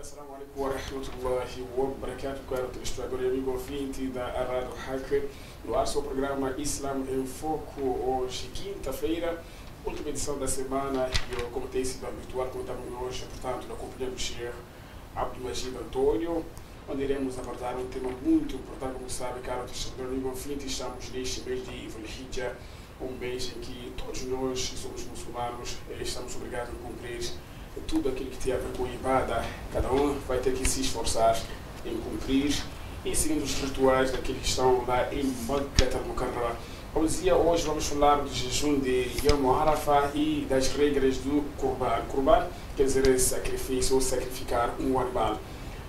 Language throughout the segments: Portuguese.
Assalamu alaikum wa rahmatullahi wa barakatuh, caro telespectador e amigo ouvinte da Rádio Hack. No ar, seu programa Islam em Foco, hoje, quinta-feira, última edição da semana. E eu, como tem sido habitual, contamos hoje, portanto, na companhia do Sheikh Abdulmajid Antônio, onde iremos abordar um tema muito importante, como sabe, caro telespectador e amigo ouvinte. Estamos neste mês de Dhul-Hijjah, um mês em que todos nós que somos muçulmanos estamos obrigados a cumprir tudo aquilo que tem a ver com Ibadah. Cada um vai ter que se esforçar em cumprir e seguindo os rituais daqueles que estão lá em Makkah al-Mukarrama. Hoje vamos falar do jejum de Yom Arafah e das regras do Qurban. Qurban quer dizer sacrifício ou sacrificar um animal.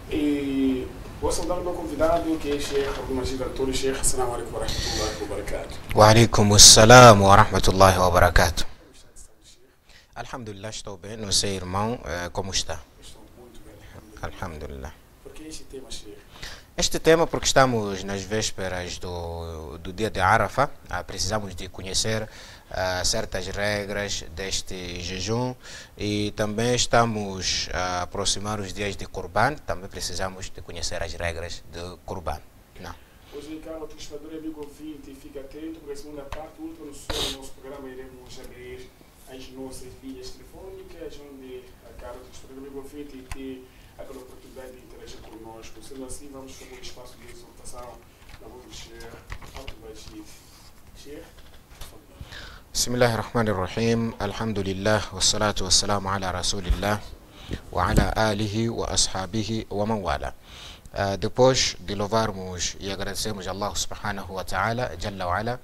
E vou saudar o meu convidado, que é Sheikh Abdulmajid Antônio. Sheikh, assalamu alaikum wa rahmatullahi wa barakatuh. Wa alaikum assalam wa rahmatullahi wa barakatuh. Alhamdulillah, estou bem. Não sei, irmão, como está? Estou muito bem, Alhamdulillah. Por que este tema, Sheikh? Este tema porque estamos nas vésperas do dia de Arafah. Precisamos de conhecer certas regras deste jejum e também estamos a aproximar os dias de Qurban. Também precisamos de conhecer as regras do Qurban. Não. Hoje, caro telespectador e amigo ouvinte, fica atento, porque a segunda parte, última do nosso programa, iremos abrir as nossas linhas telefônicas, onde a caro telespectador e amigo ouvinte tem aquela oportunidade de interagir conosco. Sendo assim, vamos fazer um espaço de exaltação na voz do Sheikh Abdulmajid. Sheikh, por favor. Bismillahirrahmanirrahim. Alhamdulillah. Wassalatu wassalamu ala rasulillah wa ala alihi wa ashabihi wa man wala. Depois de louvarmos e agradecermos a Allah subhanahu wa ta'ala, Jalla wa ala,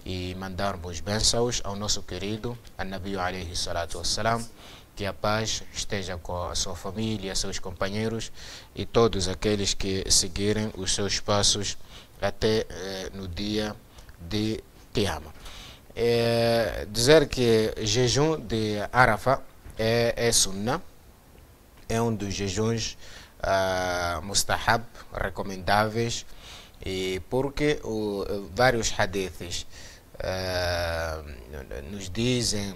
e mandarmos bênçãos ao nosso querido An-Nabi alayhi salatu wassalam, que a paz esteja com a sua família, seus companheiros e todos aqueles que seguirem os seus passos até no dia de Qiyamah. Dizer que jejum de Arafah é sunnah, é um dos jejuns mustahab, recomendáveis, e porque vários hadiths nos dizem,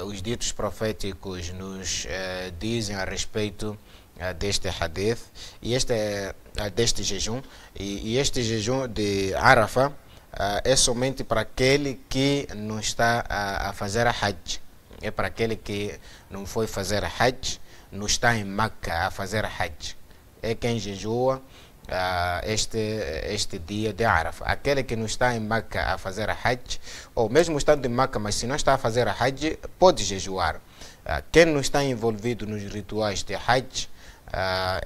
os ditos proféticos nos dizem a respeito deste hadith e deste jejum, e este jejum de Arafah é somente para aquele que não está a fazer a Hajj. É para aquele que não foi fazer a Hajj, não está em Makkah a fazer a Hajj. É quem jejua este dia de Arafah. Aquele que não está em Makkah a fazer a Hajj, ou mesmo estando em Makkah, mas se não está a fazer a Hajj, pode jejuar. Quem não está envolvido nos rituais de Hajj,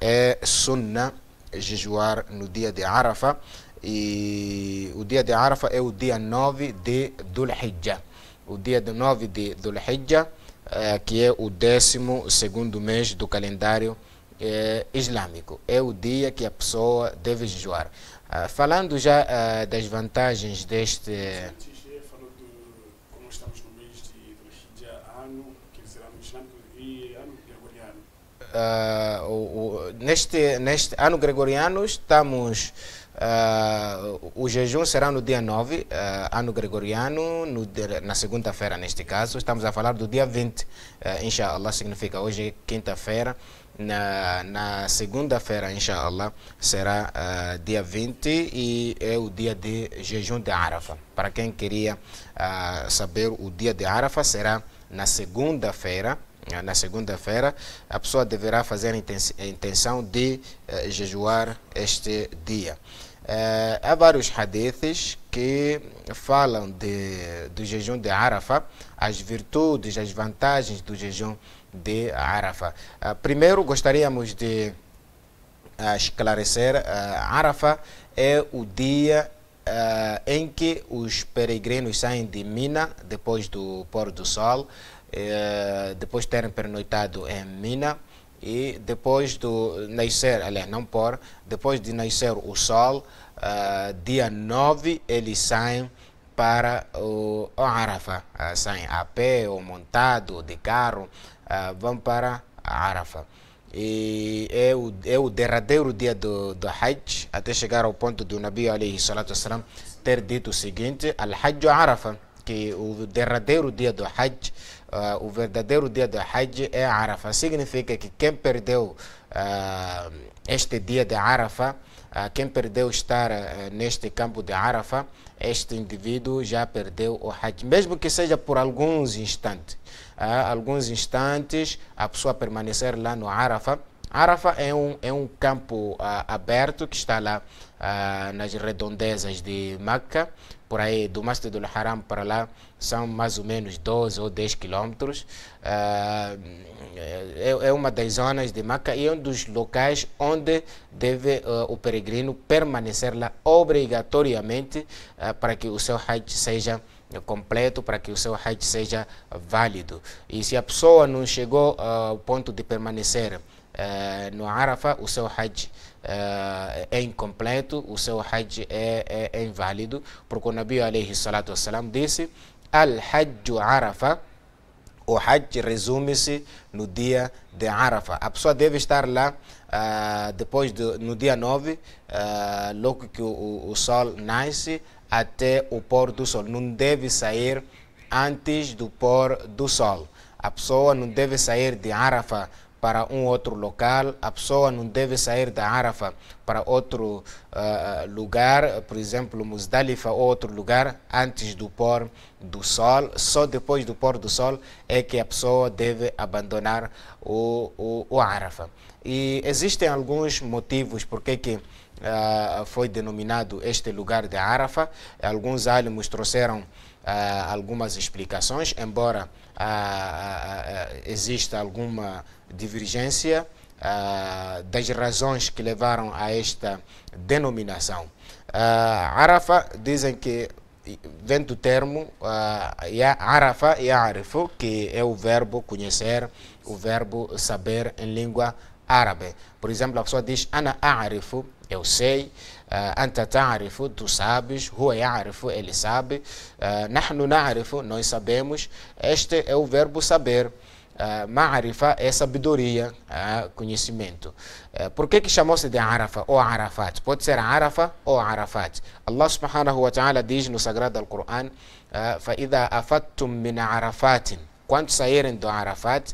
é sunnah jejuar no dia de Arafah. E o dia de Arafah é o dia 9 de Dhul-Hijjah. O dia 9 de Dhul-Hijjah, que é o 12º mês do calendário islâmico. É o dia que a pessoa deve jejuar. Falando já das vantagens deste... Sheikh falou como estamos no mês de Dhul-Hijjah, ano, quer dizer, ano islâmico e ano gregoriano. Neste ano gregoriano estamos... o jejum será no dia 9, ano gregoriano, na segunda-feira neste caso. Estamos a falar do dia 20, inshallah, significa hoje é quinta-feira. Na segunda-feira, inshallah, será dia 20 e é o dia de jejum de Arafah. Para quem queria saber, o dia de Arafah será na segunda-feira. Na segunda-feira, a pessoa deverá fazer a intenção de jejuar este dia. Há vários hadiths que falam do jejum de Arafah, as virtudes, as vantagens do jejum de Arafah. Primeiro, gostaríamos de esclarecer: Arafah é o dia em que os peregrinos saem de Mina depois do pôr do sol, depois de terem pernoitado em Mina, e depois do nascer, aliás, não pôr, depois de nascer o sol, dia 9 eles saem para o Arafah, saem a pé ou montado de carro, vão para Arafah. E é o derradeiro dia do Hajj, até chegar ao ponto do Nabi alayhi salatu wassalam ter dito o seguinte: Al-Hajj Arafah, que o derradeiro dia do Hajj o verdadeiro dia do Hajj é Arafah. Significa que quem perdeu este dia de Arafah, quem perdeu estar neste campo de Arafah, este indivíduo já perdeu o Hajj, mesmo que seja por alguns instantes. Alguns instantes a pessoa permanecer lá no Arafah. Arafah é um campo aberto que está lá nas redondezas de Meca, por aí do Masjid al-Haram para lá são mais ou menos 12 ou 10 quilômetros. É uma das zonas de Meca e é um dos locais onde deve o peregrino permanecer lá obrigatoriamente para que o seu Hajj seja completo, para que o seu Hajj seja válido. E se a pessoa não chegou ao ponto de permanecer no Arafah, o seu Hajj é incompleto, o seu Hajj é inválido, porque o Nabi alayhi salatu wassalam disse: Al-Hajj Arafah, o Hajj resume-se no dia de Arafah. A pessoa deve estar lá no dia 9, logo que o sol nasce, até o pôr do sol. Não deve sair antes do pôr do sol. A pessoa não deve sair de Arafah para um outro local, a pessoa não deve sair da Arafah para outro lugar, por exemplo, Muzdalifa ou outro lugar, antes do pôr do sol. Só depois do pôr do sol é que a pessoa deve abandonar o Arafah. E existem alguns motivos por que foi denominado este lugar de Arafah. Alguns álimos trouxeram algumas explicações, embora exista alguma divergência das razões que levaram a esta denominação. Arafah, dizem que vem do termo Arafah ya'rifu, que é o verbo conhecer, o verbo saber em língua árabe. Por exemplo, a pessoa diz Ana a'rifu, eu sei. Anta ta'rifu, tu sabes. Huwa ya'rifu, ele sabe. Nahnu na'rifu, nós sabemos. Este é o verbo saber. Ma'arifa é sabedoria, conhecimento. Por que chamou-se de Arafah ou Arafat? Pode ser Arafah ou Arafat. Allah subhanahu wa ta'ala diz no Sagrado Al-Quran: فَإِذَا أَفَدْتُم مِّنْ عَرَفَاتٍ. Quando saírem do Arafat,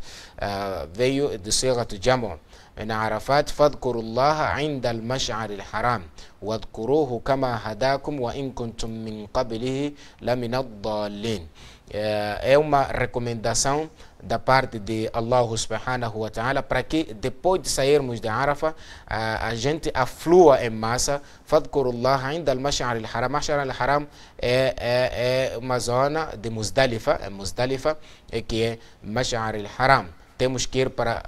veio de Sigat Jamu. من عرفات فاذكروا الله عند المشعر الحرام واذكروه كما هداكم وإن كنتم من قبله لمن الضالين. É uma recomendação da parte de Allah subhanahu wa ta'ala para que depois de sairmos de Arafah a gente aflua em massa. Fadkurullah ainda al-Mash'ar al-Haram. Mash'ar al-Haram é uma zona de Muzdalifa, que é Mash'ar al-Haram. Temos que ir para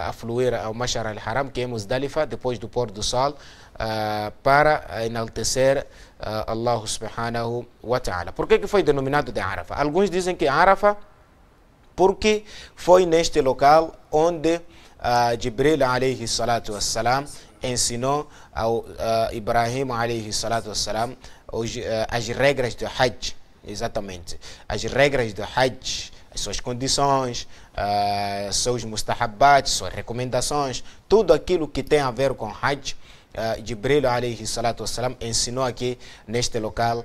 afluir ao Mash'ar al-Haram, que é Muzdalifa, depois do pôr do sol, para enaltecer Allah subhanahu wa ta'ala. Por que foi denominado de Arafah? Alguns dizem que Arafah porque foi neste local onde Jibril alayhi salatu wassalam ensinou ao Ibrahim alayhi salatu wassalam as regras do Hajj. Exatamente, as regras do Hajj, as suas condições, seus mustahabbat, suas recomendações, tudo aquilo que tem a ver com Hajj. Jibril alayhi salatu wassalam ensinou aqui neste local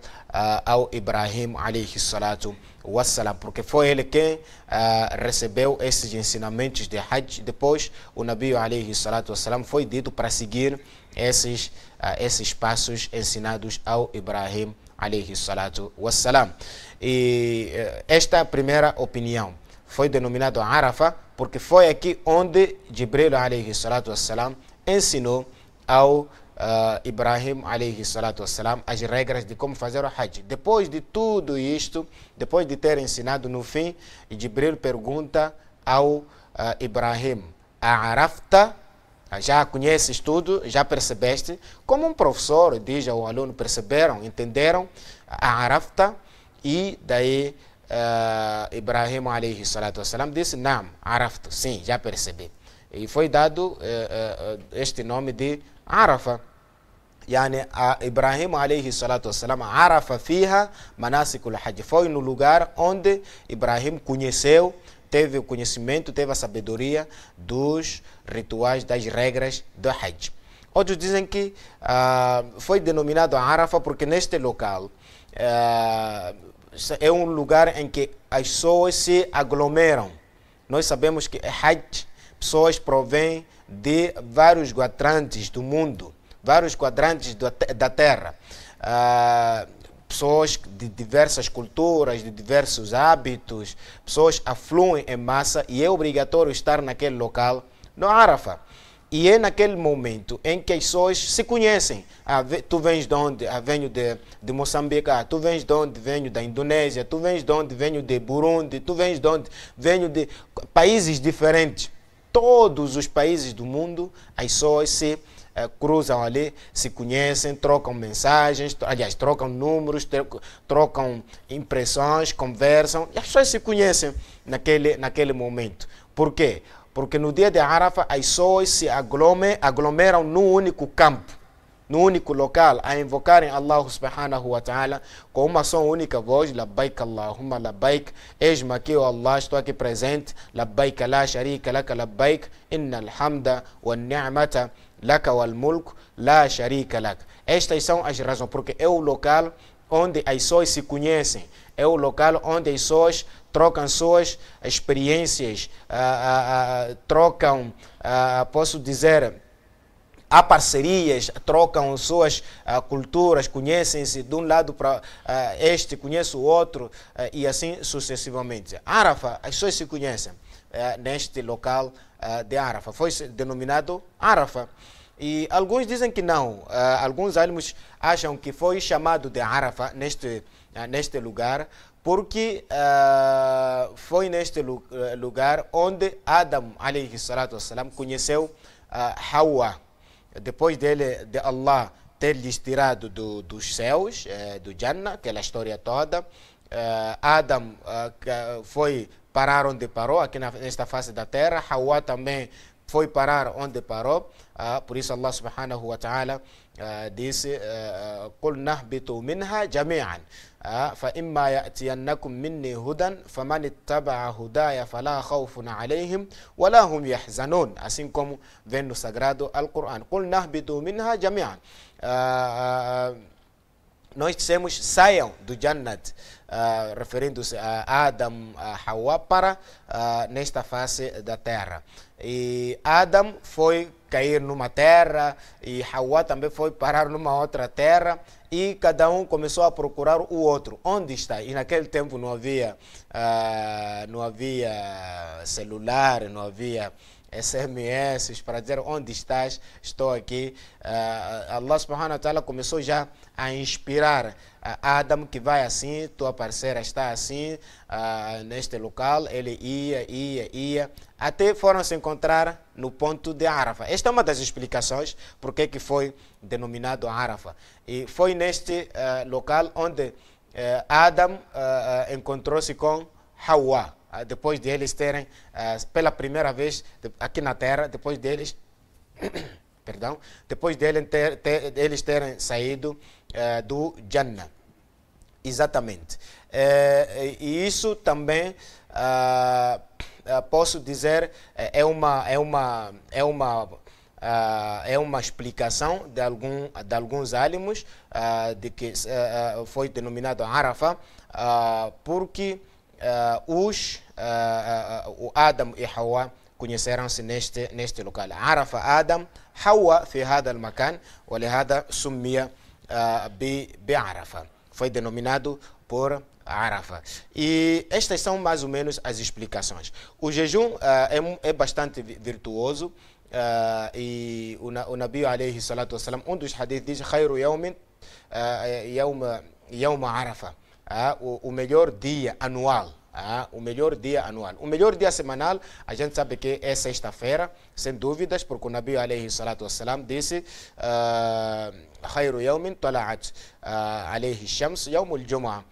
ao Ibrahim alayhi salatu wassalam, porque foi ele quem recebeu esses ensinamentos de Hajj. Depois o Nabi alayhi salatu wassalam foi dito para seguir esses passos ensinados ao Ibrahim alayhi salatu wassalam. E esta é a primeira opinião. Foi denominado Arafah porque foi aqui onde Jibril alayhi salatu wassalam ensinou ao Ibrahim alayhi salatu wassalam as regras de como fazer o Hajj. Depois de tudo isto, depois de ter ensinado, no fim, Jibril pergunta ao Ibrahim: Arafta? Já conheces tudo? Já percebeste? Como um professor diz ao aluno: perceberam? Entenderam? Arafta? E daí Ibrahim alayhi salatu wassalam disse: Naam, Arafta, sim, já percebi. E foi dado este nome de Arafah. Yani Ibrahim alayhi salatu wassalam Arafa fiha manasikul Hajj. Foi no lugar onde Ibrahim conheceu, teve o conhecimento, teve a sabedoria dos rituais, das regras do Hajj. Outros dizem que foi denominado Arafah porque neste local é um lugar em que as pessoas se aglomeram. Nós sabemos que Hajj, pessoas provêm de vários quadrantes do mundo, vários quadrantes da Terra. Pessoas de diversas culturas, de diversos hábitos, pessoas afluem em massa e é obrigatório estar naquele local, no Arafah. E é naquele momento em que as pessoas se conhecem. Tu vens de onde? Venho de Moçambique. Tu vens de onde? Venho da Indonésia. Tu vens de onde? Venho de Burundi. Tu vens de onde? Venho de países diferentes. Todos os países do mundo, as pessoas se cruzam ali, se conhecem, trocam mensagens, aliás, trocam números, trocam impressões, conversam. E as pessoas se conhecem naquele momento. Por quê? Porque no dia de Arafah as pessoas se aglomeram num único campo, num único local, a invocarem Allah subhanahu wa ta'ala com uma só única voz: Labbaik Allahumma labbaik, eis-me aqui, ó Allah, estou aqui presente, Labbaik la sharika laka labbaik, innal hamda wa ni'mata laka wal mulk la sharika laka. Estas são as razões, porque é o local onde as pessoas se conhecem, é o local onde as pessoas trocam suas experiências, trocam, posso dizer, há parcerias, trocam suas culturas, conhecem-se de um lado para este, conhece o outro, e assim sucessivamente. Arafah, as pessoas se conhecem neste local de Arafah, foi denominado Arafah. E alguns dizem que não, alguns álimos acham que foi chamado de Arafah neste lugar, porque foi neste lugar onde Adam, alayhi salatu wassalam, conheceu Hawa. Depois de Allah ter lhes tirado dos céus, do Jannah, aquela história toda, Adam foi parar onde parou, aqui nesta face da terra. Hawa também foi parar onde parou. Por isso Allah subhanahu wa ta'ala disse: قُلْ نَهْبِطُوا مِنْهَا جَمِيعًا فَإِمَّا يَأْتِيَنَّكُمْ مِنِّي هُدًى فَمَنِ اتَّبَعَ هُدَايَ فَلَا خَوْفٌ عَلَيْهِمْ وَلَا هُمْ يَحْزَنُونَ. Assim como vem no Sagrado Alcorão. قُلْ نَهْبِطُوا مِنْهَا جَمِيعًا. Nós dissemos: saiam do Jannat, referindo-se a Adam, a Hawa, para nesta face da terra. E Adam foi cair numa terra e Hawa também foi parar numa outra terra, e cada um começou a procurar o outro. Onde está? E naquele tempo não havia celular, não havia SMS para dizer onde estás, estou aqui. Allah subhanahu wa ta'ala começou já a inspirar Adam, que vai assim, tua parceira está assim, neste local. Ele ia, até foram se encontrar no ponto de Arafah. Esta é uma das explicações porque que foi denominado Arafah. E foi neste local onde Adam encontrou-se com Hawa, depois de eles terem, pela primeira vez aqui na Terra, depois deles, perdão, depois de eles terem saído do Jannah. Exatamente. E isso também, posso dizer, é uma explicação de alguns álimos de que foi denominado Arafah, porque o Adam e Hawa conheceram-se neste local. Arafah Adam Hawa fi hada al-makan, ولهذا سمي بعرفة. Foi denominado por Arafah. E estas são mais ou menos as explicações. O jejum é bastante virtuoso, e o Nabi alayhi salatu wassalam, um dos hadiths diz: khairu yawmin yawma Arafah. O melhor dia anual. O melhor dia anual. O melhor dia semanal, a gente sabe que é sexta-feira, sem dúvidas, porque o Nabi alayhi salatu wassalam disse: khairu yawmin tala'at alayhi shams yawmul jumu'ah.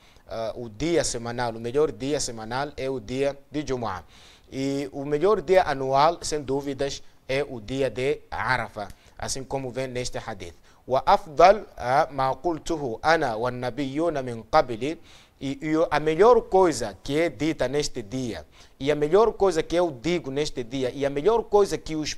O dia semanal, o melhor dia semanal é o dia de Jumu'ah. E o melhor dia anual, sem dúvidas, é o dia de Arafah, assim como vem neste hadith. وأفضل ما قلته أنا والنبيون من قبلي E a melhor coisa que é dita neste dia, e a melhor coisa que eu digo neste dia, e a melhor coisa que os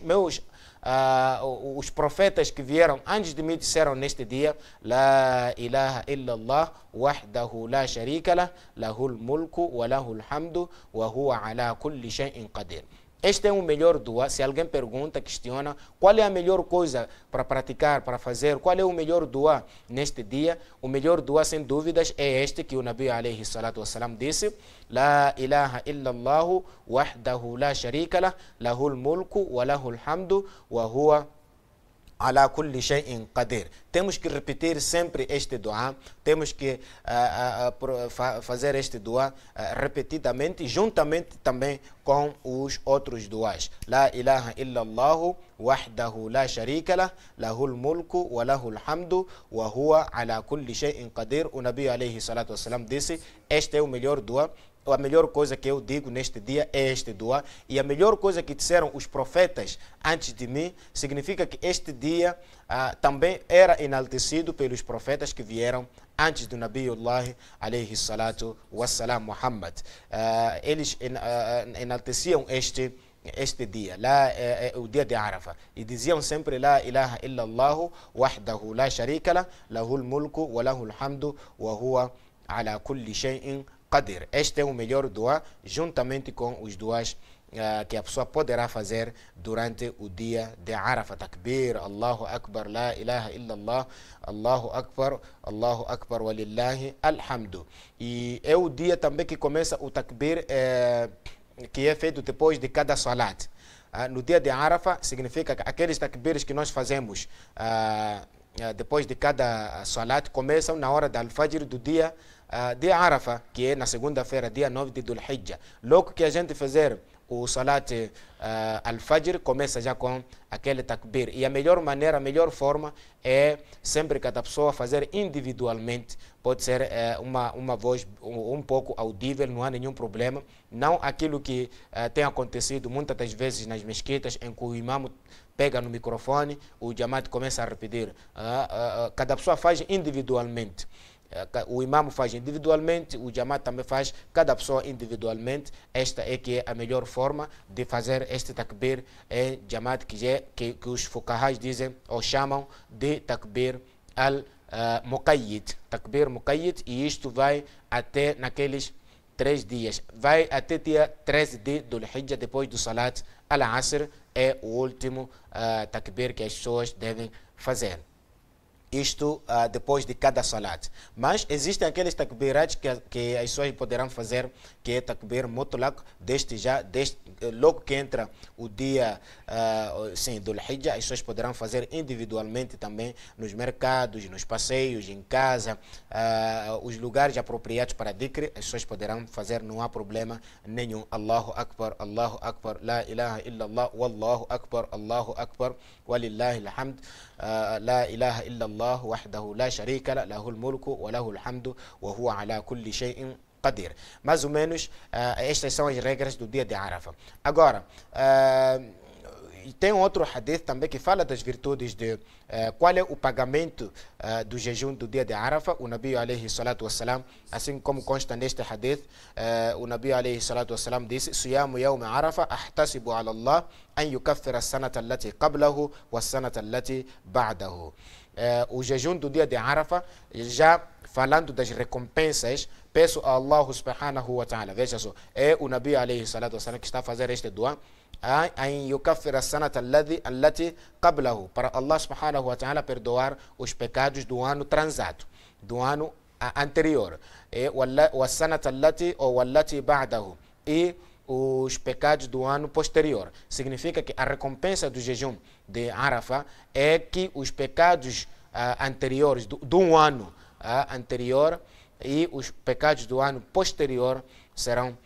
profetas que vieram antes de mim disseram neste dia, La ilaha illallah, wahdahu la sharika lah, lahul mulku wa lahul hamdu, wa huwa ala kulli shay'in qadir. Este é o melhor dua. Se alguém pergunta, questiona, qual é a melhor coisa para praticar, para fazer, qual é o melhor dua neste dia? O melhor dua, sem dúvidas, é este que o Nabi alayhi salatu wassalam disse, La ilaha illallah, wahdahu la sharika lah, lahul mulku wa lahul hamdu, wa huwa ala kulli shay'in qadir. Temos que repetir sempre este dua, temos que fazer este dua repetidamente, juntamente também com os outros duas. La ilaha illallah, wahdahu la sharika lah, lahul mulku wa lahul hamdu, wa huwa ala kulli shay'in qadir. O Nabi alayhi salatu wassalam disse, este é o melhor dua. A melhor coisa que eu digo neste dia é este dua. E a melhor coisa que disseram os profetas antes de mim significa que este dia também era enaltecido pelos profetas que vieram antes do Nabiullah alayhi salatu wassalam Muhammad. Eles enalteciam este dia, o dia de Arafah, e diziam sempre La ilaha illallah, wahdahu la sharika lah, lahul mulku wa lahul hamdu, wa huwa ala kulli shay'in qadir. Este é o melhor dua, juntamente com os duas que a pessoa poderá fazer durante o dia de Arafah. Takbir, Allahu Akbar, La ilaha illallah, Allahu Akbar, walillahi alhamdu. E é o dia também que começa o takbir, que é feito depois de cada salat. No dia de Arafah, significa que aqueles takbirs que nós fazemos depois de cada salat começam na hora da al-Fajr do dia de Arafah, que é na segunda-feira, dia 9 de Dhul-Hijjah. Logo que a gente fizer o salat al-Fajr, começa já com aquele takbir. E a melhor maneira, a melhor forma é sempre cada pessoa fazer individualmente. Pode ser uma voz um pouco audível, não há nenhum problema. Não aquilo que tem acontecido muitas das vezes nas mesquitas, em que o imam pega no microfone, o jamaat começa a repetir. Cada pessoa faz individualmente. O imam faz individualmente, o jamaat também faz, cada pessoa individualmente. Esta é que é a melhor forma de fazer este takbir em jamaat, que os fuqahas dizem ou chamam de takbir al-muqayyid. Takbir muqayyid, e isto vai até naqueles 3 dias. Vai até dia 13 de Dhul-Hijjah, depois do salat al-Asr, é o último takbir que as pessoas devem fazer. Isto depois de cada salat. Mas existem aqueles takbirats que as pessoas poderão fazer, que é takbir mutlaq, logo que entra o dia do Dhul-Hijjah, as pessoas poderão fazer individualmente também, nos mercados, nos passeios, em casa, os lugares apropriados para dhikr, as pessoas poderão fazer, não há problema nenhum. Allahu Akbar, La ilaha illallah, Wallahu Akbar, walillahi alhamd, La ilaha illallah, wahdahu la sharika lah, lahul mulku wa lahul hamdu, wa huwa ala kulli shay'in qadir. Mais ou menos, estas são as regras do dia de Arafah. Agora, tem outro hadith também que fala das virtudes de qual é o pagamento do jejum do dia de Arafah. O Nabi alayhi salatu wassalam, assim como consta neste hadith, o Nabi alayhi salatu wassalam disse: Siyamu yawm Arafah ahtasibu ala Allah an yukaffira as-sanata allati qablahu was-sanata allati ba'dahu. O jejum do dia de Arafah, já falando das recompensas, peço a Allah subhanahu wa ta'ala, veja só, é o Nabi alayhi salatu wassalam que está a fazer este dua, an yukaffira as-sanata allati qablahu, para Allah subhanahu wa ta'ala perdoar os pecados do ano transado, do ano anterior, was-sanata allati ou wallati ba'dahu, e os pecados do ano posterior. Significa que a recompensa do jejum de Arafah é que os pecados anteriores do ano anterior e os pecados do ano posterior serão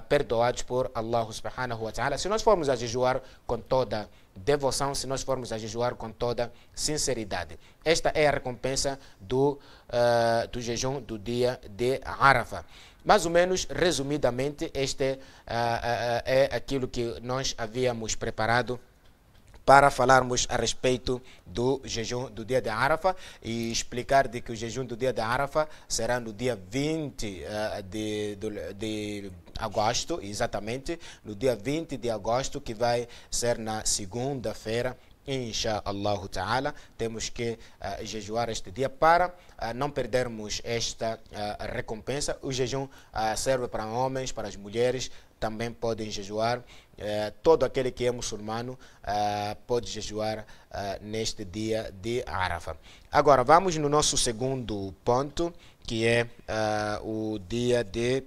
perdoados por Allah subhanahu wa ta'ala. Se nós formos a jejuar com toda devoção, se nós formos a jejuar com toda sinceridade. Esta é a recompensa do jejum do dia de Arafah. Mais ou menos, resumidamente, este é aquilo que nós havíamos preparado para falarmos a respeito do jejum do dia de Arafa e explicar de que o jejum do dia de Arafa será no dia 20 de agosto, exatamente, no dia 20 de agosto, que vai ser na segunda-feira. Insha'Allah ta'ala, temos que jejuar este dia para não perdermos esta recompensa. O jejum serve para homens, para as mulheres, também podem jejuar. Todo aquele que é muçulmano pode jejuar neste dia de Arafa. Agora, vamos no nosso segundo ponto, que é o dia de...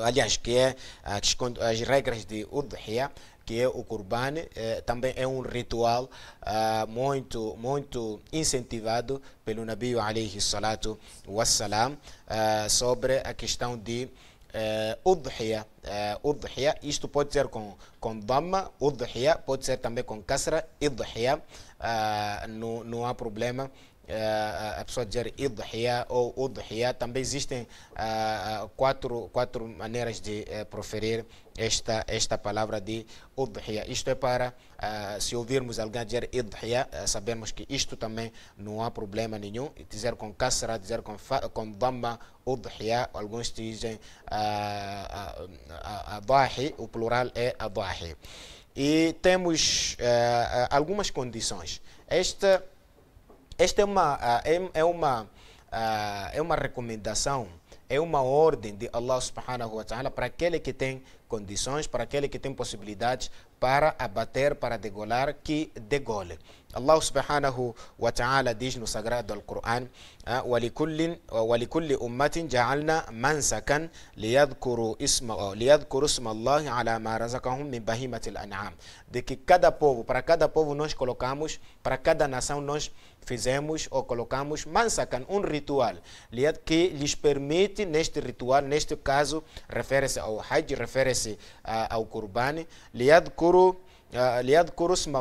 aliás, que é as regras de Udhiyah, que é o Qurban. Também é um ritual muito incentivado pelo Nabi alayhi salatu wassalam sobre a questão de Udhiyah. Udhiyah, isto pode ser com Dhamma, Udhiyah, pode ser também com Kasra, Idhiyah, não há problema. A pessoa dizer Idhiyah ou Udhiyah. Também existem quatro maneiras de proferir esta palavra de Udhiyah. Isto é para, se ouvirmos alguém dizer Idhiyah, sabemos que isto também não há problema nenhum. Dizer com Kasra, dizer com Dhamma, Udhiyah. Alguns dizem Adahi, o plural é Adahi. E temos algumas condições. Esta é uma recomendação, é uma ordem de Allah subhanahu wa ta'ala para aquele que tem condições, para aquele que tem possibilidades para abater, para degolar, que degole. Allah subhanahu wa ta'ala diz no sagrado Al-Quran: وَلِكُلِّ أُمَّةٍ جَعَلْنَا مَنْسَكًا لِيَذْكُرُوا اسْمَ اللَّهِ عَلَى مَا رَزَقَهُم مِّن بَهِيمَةِ الْأَنْعَامِ. De que para cada povo nós colocamos, para cada nação nós fizemos ou colocamos mansakan, um ritual que lhes permite, neste ritual, neste caso, refere-se ao Hajj, refere-se ao Qurban, لِيَذْكُرُوا اسْمَ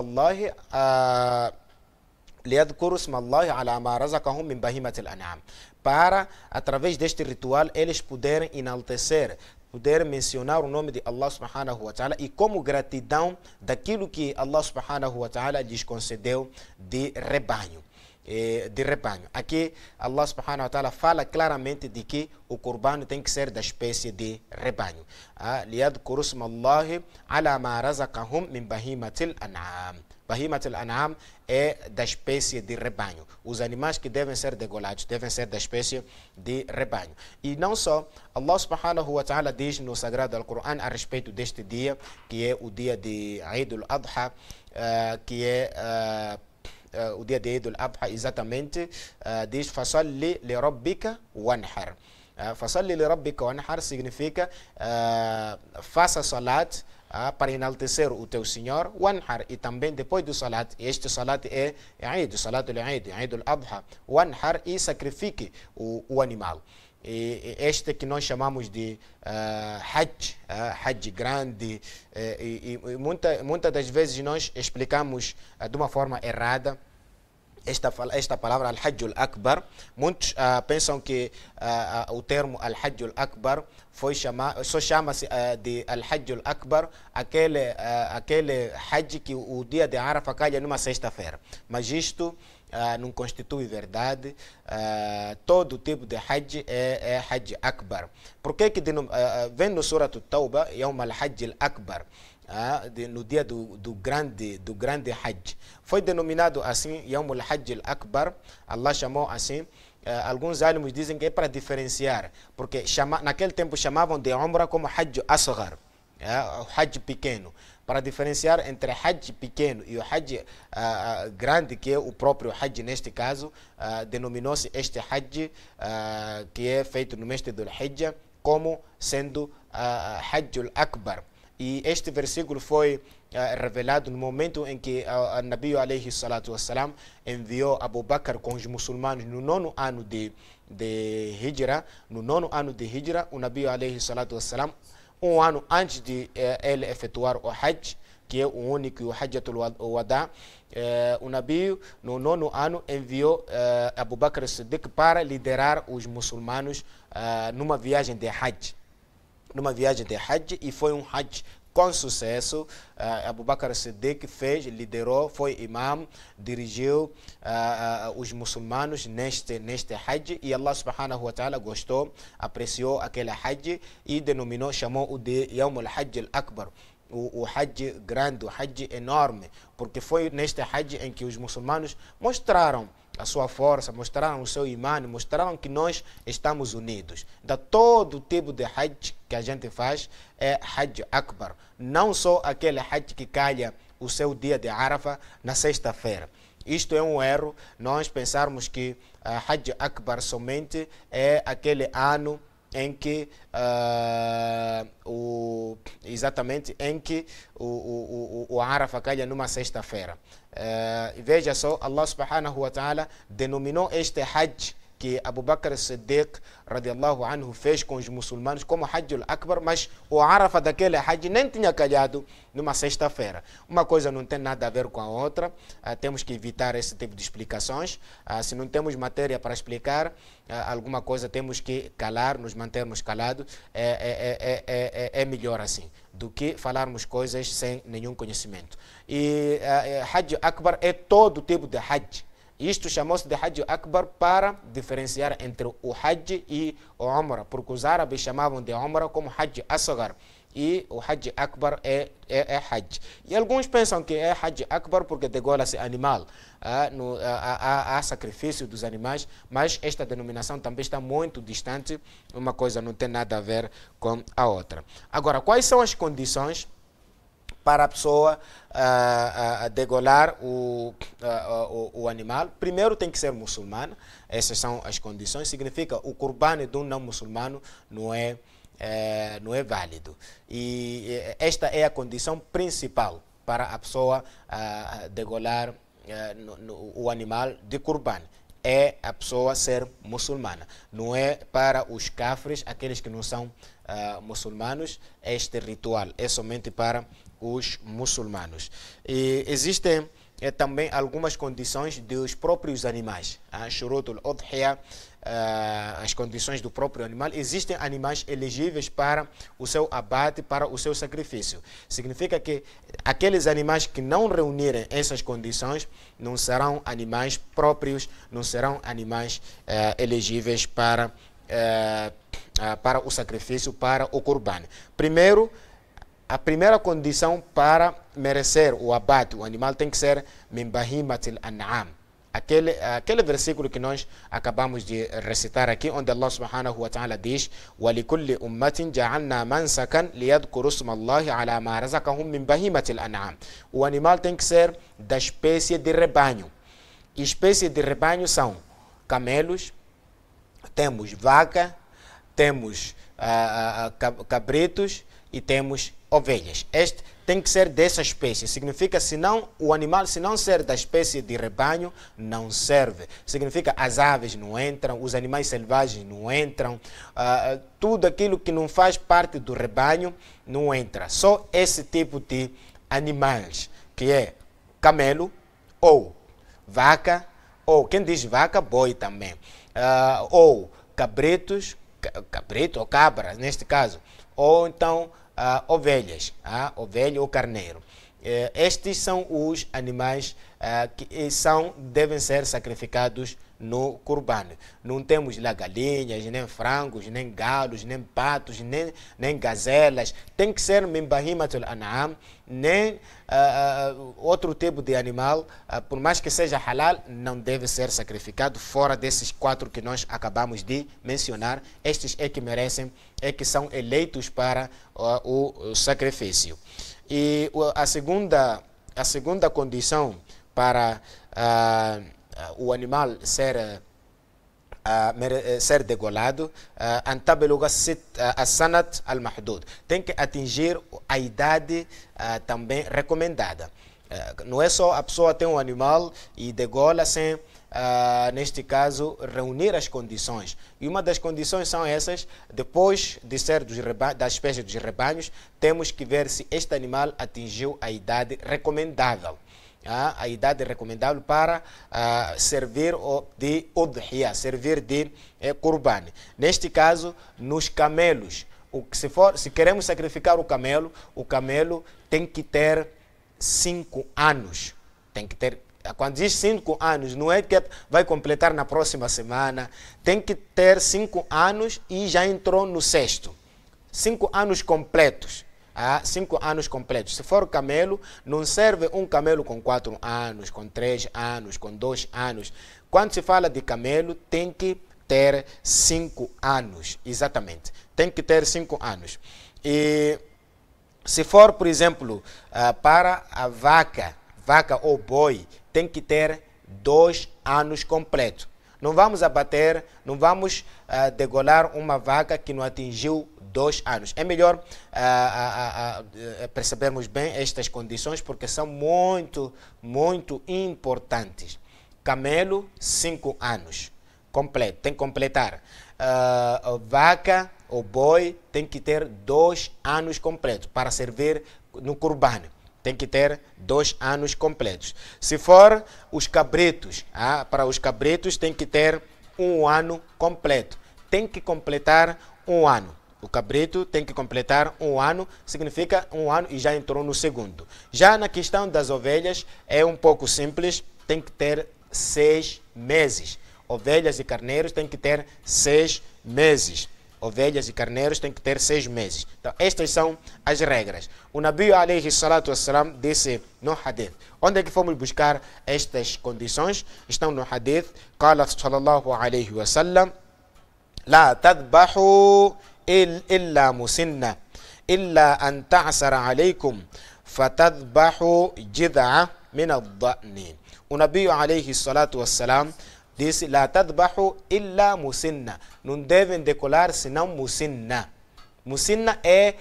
اللَّهِ عَلَى مَا رَزَقَهُم مِّن بَهِيمَةِ الْأَنْعَامِ. Para, através deste ritual, eles poderem enaltecer, poder mencionar o nome de Allah subhanahu wa ta'ala e como gratidão daquilo que Allah subhanahu wa ta'ala lhes concedeu de rebanho. Aqui Allah subhanahu wa ta'ala fala claramente de que o Qurban tem que ser da espécie de rebanho. لِيَذْكُرُوا اسْمَ اللَّهِ عَلَى مَا رَزَقَهُم مِّن بَهِيمَةِ الْأَنْعَامِ. Bahimat al-An'am é da espécie de rebanho. Os animais que devem ser degolados devem ser da espécie de rebanho. E não só, Allah subhanahu wa ta'ala diz no sagrado Al-Quran a respeito deste dia, que é o dia de Eid al-Adha, que é o dia de Eid al-Adha, exatamente, diz: فَصَلِّ لِرَبِّكَ وَانْحَرْ. فَصَلِّ لِرَبِّكَ وَانْحَرْ significa faça salat para enaltecer o teu Senhor, Wanhar, e também depois do salat, este salat é Eid, salat al-Eid, Eid al-Adha, Wanhar, e sacrifique o animal. E este que nós chamamos de Hajj grande, e muitas das vezes nós explicamos de uma forma errada esta palavra Al-Hajj al-Akbar. Muitos pensam que o termo Al-Hajj al-Akbar só chama-se de Al-Hajj al-Akbar aquele Hajj que o dia de Arafa calha numa sexta-feira. Mas isto não constitui verdade. Todo tipo de Hajj é Hajj Akbar. Por que vem no Surah At-Tawbah Yawm al-Hajj al-Akbar, no dia do grande Hajj? Foi denominado assim Yawm al-Hajj al-Akbar. Allah chamou assim. Alguns álimos dizem que é para diferenciar, porque naquele tempo chamavam de Umrah como Hajj Asghar, o Hajj pequeno, para diferenciar entre Hajj pequeno e o Hajj grande, que é o próprio Hajj neste caso. Denominou-se este Hajj, que é feito no mês de Dhul-Hijjah, como sendo Hajj al-Akbar. E este versículo foi revelado no momento em que o Nabi alayhi salatu wassalam enviou Abu Bakr com os muçulmanos no 9º ano de Hijra. No 9º ano de Hijra, o Nabi alayhi salatu wassalam, um ano antes de ele efetuar o Hajj, que é o único, o Hajjatul Wada, o Nabi no 9º ano enviou Abu Bakr as-Siddiq para liderar os muçulmanos numa viagem de Hajj. E foi um Hajj com sucesso. Abu Bakr Siddiq liderou, foi imam, dirigiu os muçulmanos neste Hajj, e Allah subhanahu wa ta'ala gostou, apreciou aquele Hajj e denominou, chamou-o de Yawm al-Hajj al-Akbar, o Hajj grande, o Hajj enorme, porque foi neste Hajj em que os muçulmanos mostraram a sua força, mostraram o seu imã, mostraram que nós estamos unidos. Então, todo tipo de Hajj que a gente faz é Hajj Akbar, não só aquele Hajj que calha o seu dia de Arafah na sexta-feira. Isto é um erro, nós pensarmos que Hajj Akbar somente é aquele ano em que exatamente em que o Arafah calha numa sexta-feira. Veja só, Allah subhanahu wa ta'ala denominou este Hajj que Abu Bakr Siddiq radiallahu anhu fez com os muçulmanos como Hajj al-Akbar, mas o Arafah daquele Hajj nem tinha calhado numa sexta-feira. Uma coisa não tem nada a ver com a outra, temos que evitar esse tipo de explicações. Se não temos matéria para explicar alguma coisa, temos que calar, nos mantermos calados. É melhor assim do que falarmos coisas sem nenhum conhecimento. E Hajj Akbar é todo tipo de Hajj. Isto chamou-se de Hajj Akbar para diferenciar entre o Hajj e o Umrah, porque os árabes chamavam de Umrah como Hajj Asghar, e o Hajj Akbar é Hajj. E alguns pensam que é Hajj Akbar porque degola-se animal, há sacrifício dos animais, mas esta denominação também está muito distante, uma coisa não tem nada a ver com a outra. Agora, quais são as condições para a pessoa degolar o animal? Primeiro tem que ser muçulmano, essas são as condições. Significa o qurbani de um não muçulmano não é válido. E esta é a condição principal para a pessoa degolar o animal de qurbani. É a pessoa ser muçulmana. Não é para os cafres, aqueles que não são muçulmanos, este ritual é somente para os muçulmanos. E existem também algumas condições dos próprios animais. Shurutul Udhiya, as condições do próprio animal. Existem animais elegíveis para o seu abate, para o seu sacrifício. Significa que aqueles animais que não reunirem essas condições não serão animais próprios, não serão animais elegíveis para o sacrifício, para o qurbani. Primeiro, a primeira condição para merecer o abate, o animal tem que ser min bahimatil an'am. Aquele versículo que nós acabamos de recitar aqui, onde Allah subhanahu wa ta'ala diz: وَلِكُلِّ أُمَّةٍ جَعَلْنَا مَنْسَكًا لِيَذْكُرُوا اسْمَ اللَّهِ عَلَى مَا رَزَقَهُم مِّن بَهِيمَةِ الْأَنْعَامِ. O animal tem que ser da espécie de rebanho. Espécie de rebanho são camelos, temos vaca, temos cabritos e temos ovelhas. Este tem que ser dessa espécie. Significa, senão, o animal, se não ser da espécie de rebanho, não serve. Significa, as aves não entram, os animais selvagens não entram, tudo aquilo que não faz parte do rebanho não entra. Só esse tipo de animais, que é camelo ou vaca, ou quem diz vaca, boi também, ou cabrito ou cabras, neste caso, ou então ovelhas, ovelha ou carneiro. Estes são os animais que devem ser sacrificados no qurbani. Não temos lá galinhas, nem frangos, nem galos, nem patos, nem gazelas. Tem que ser min bahimatul an'am, nem outro tipo de animal, por mais que seja halal, não deve ser sacrificado fora desses 4 que nós acabamos de mencionar. Estes é que merecem, é que são eleitos para o sacrifício. E a segunda condição para o animal ser degolado, as-sanat al-mahdud, tem que atingir a idade também recomendada. Não é só a pessoa ter um animal e degola sem, neste caso, reunir as condições. E uma das condições são essas: depois de ser da espécie dos rebanhos, temos que ver se este animal atingiu a idade recomendável. A idade recomendável para servir de udhiya, servir de qurbani. Neste caso, nos camelos Se queremos sacrificar o camelo tem que ter 5 anos. Tem que ter, quando diz 5 anos, não é que vai completar na próxima semana. Tem que ter 5 anos e já entrou no sexto. 5 anos completos. 5 anos completos. Se for camelo, não serve um camelo com 4 anos, com 3 anos, com 2 anos. Quando se fala de camelo, tem que ter 5 anos. Exatamente. Tem que ter 5 anos. E se for, por exemplo, para a vaca ou boi, tem que ter 2 anos completos. Não vamos abater, não vamos degolar uma vaca que não atingiu 2 anos. É melhor percebermos bem estas condições porque são muito, muito importantes. Camelo, 5 anos. Completo, tem que completar. Vaca ou boi tem que ter 2 anos completos para servir no Qurban. Tem que ter 2 anos completos. Se for os cabritos, para os cabritos tem que ter 1 ano completo. Tem que completar 1 ano. O cabrito tem que completar 1 ano, significa 1 ano e já entrou no segundo. Já na questão das ovelhas é um pouco simples, tem que ter 6 meses. Ovelhas e carneiros têm que ter 6 meses. Ovelhas e carneiros têm que ter 6 meses. Então, estas são as regras. O Nabi alayhi salatu wassalam disse no hadith. Onde é que fomos buscar estas condições? Estão no hadith. Qala sallallahu alayhi wa sallam: La tadbahu illa musinna illa an ta'sara alaykum fatadbahu jid'a min ad-da'ni. O Nabi alayhi salatu wassalam disse: La tadbahu illa musinna. Não devem decolar senão musinna. Musinna é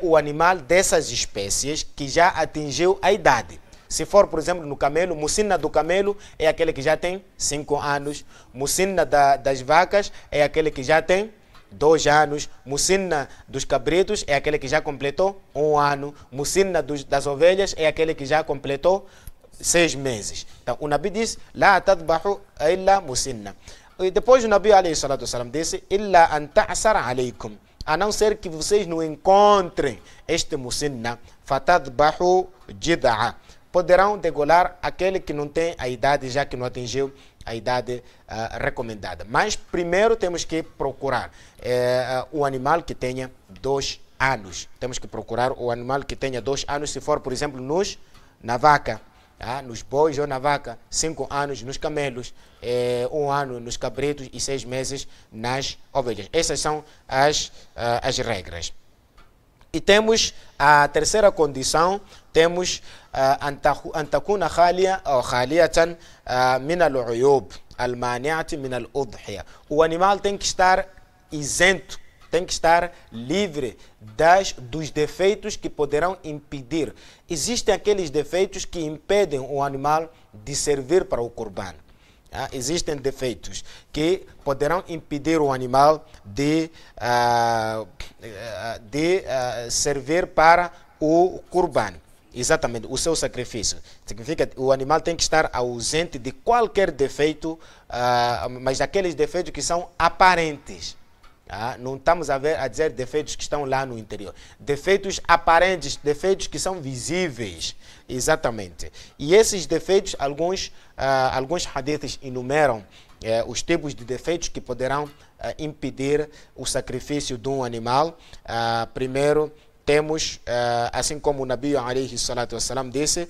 o animal dessas espécies que já atingiu a idade. Se for, por exemplo, no camelo, musinna do camelo é aquele que já tem 5 anos. Musinna das vacas é aquele que já tem 2 anos. Musinna dos cabritos é aquele que já completou 1 ano. Musinna das ovelhas é aquele que já completou 6 meses. Então, o Nabi diz: La tadbahu illa musinna. E depois o Nabi alayhi salatu wasalam disse: Illa an ta'sara alaykum. A não ser que vocês não encontrem este musinna, fatadbahu jid'a. Poderão degolar aquele que não tem a idade, já que não atingiu a idade recomendada. Mas primeiro temos que procurar o animal que tenha 2 anos. Temos que procurar o animal que tenha 2 anos, se for, por exemplo, na vaca. Nos bois ou na vaca, 5 anos nos camelos, 1 ano nos cabritos e 6 meses nas ovelhas. Essas são as regras. E temos a terceira condição, temos antakuna khalia ou khaliatan min al-uyub al-mani'ati min al-udhiya. O animal tem que estar isento, tem que estar livre dos defeitos que poderão impedir. Existem aqueles defeitos que impedem o animal de servir para o Qurban. Existem defeitos que poderão impedir o animal de servir para o Qurban. Exatamente, o seu sacrifício. Significa que o animal tem que estar ausente de qualquer defeito, mas aqueles defeitos que são aparentes. Não estamos a dizer defeitos que estão lá no interior. Defeitos aparentes, defeitos que são visíveis. Exatamente. E esses defeitos, alguns hadiths enumeram os tipos de defeitos que poderão impedir o sacrifício de um animal. Primeiro, temos, assim como o Nabi alayhi salatu wassalam disse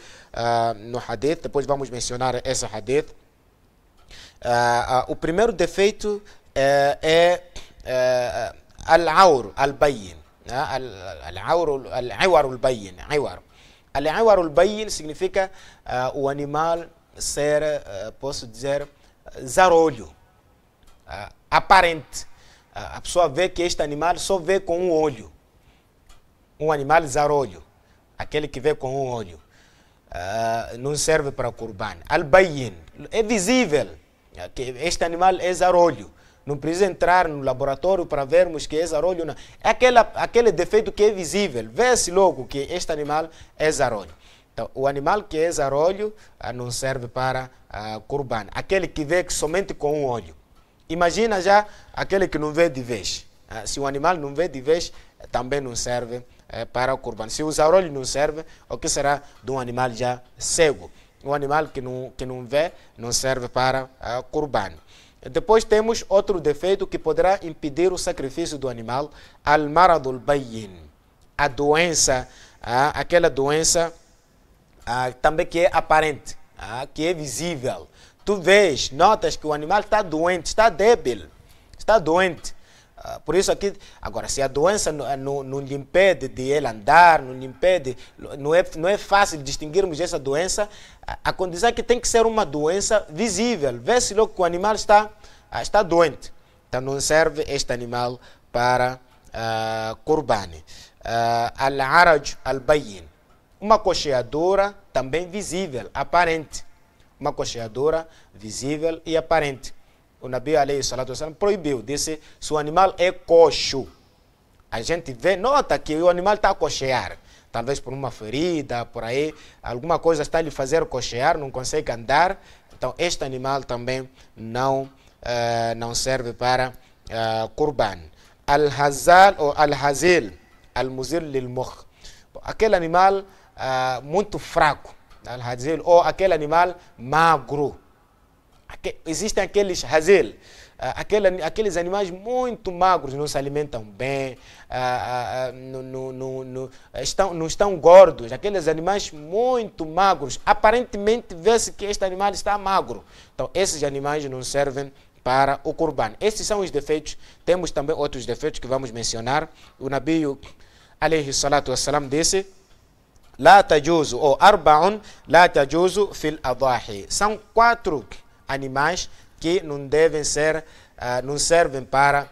no hadith, depois vamos mencionar esse hadith. O primeiro defeito é al-awr al-bayyin. Al-awr al-bayyin. Al-awr al-bayyin significa o animal ser, posso dizer, zarolho, aparente. A pessoa vê que este animal só vê com um olho. Um animal zarolho, aquele que vê com um olho, não serve para o Qurban. Al-bayyin, é visível que este animal é zarolho. Não precisa entrar no laboratório para vermos que é zarolho. Não. É aquele defeito que é visível. Vê-se logo que este animal é zarolho. Então, o animal que é zarolho não serve para Qurban. Aquele que vê somente com um olho. Imagina já aquele que não vê de vez. Se o animal não vê de vez, também não serve para o Qurban. Se o zarolho não serve, o que será de um animal já cego? Um animal que não vê não serve para Qurban. Depois temos outro defeito que poderá impedir o sacrifício do animal, al-maradul bayyin, a doença, aquela doença também que é aparente, que é visível. Tu vês, notas que o animal está doente, está débil, está doente. Por isso aqui, agora, se a doença não lhe impede de ele andar, não lhe impede, não é fácil distinguirmos essa doença, a condição é que tem que ser uma doença visível. Vê-se logo que o animal está doente. Então não serve este animal para Qurban. Al-araj al-bayyin, uma coxeadura também visível, aparente. Uma coxeadura visível e aparente. O Nabi alayhi salatu wasalam proibiu, disse, se o animal é coxo, a gente vê, nota que o animal está a coxear, talvez por uma ferida, por aí, alguma coisa está a lhe fazer coxear, não consegue andar, então este animal também não serve para Qurban. Al-hazal ou al-hazil, al-muzil lil-mukh, aquele animal muito fraco, al-hazil, ou aquele animal magro. Existem aqueles hazel, aqueles animais muito magros, não se alimentam bem, não estão gordos, aqueles animais muito magros. Aparentemente vê-se que este animal está magro. Então esses animais não servem para o Qurban. Esses são os defeitos. Temos também outros defeitos que vamos mencionar. O Nabi alayhi salatu wassalam disse, la tajuzu, ou arba'un la tajuzu fil adahi. São 4 animais que não devem ser, não servem para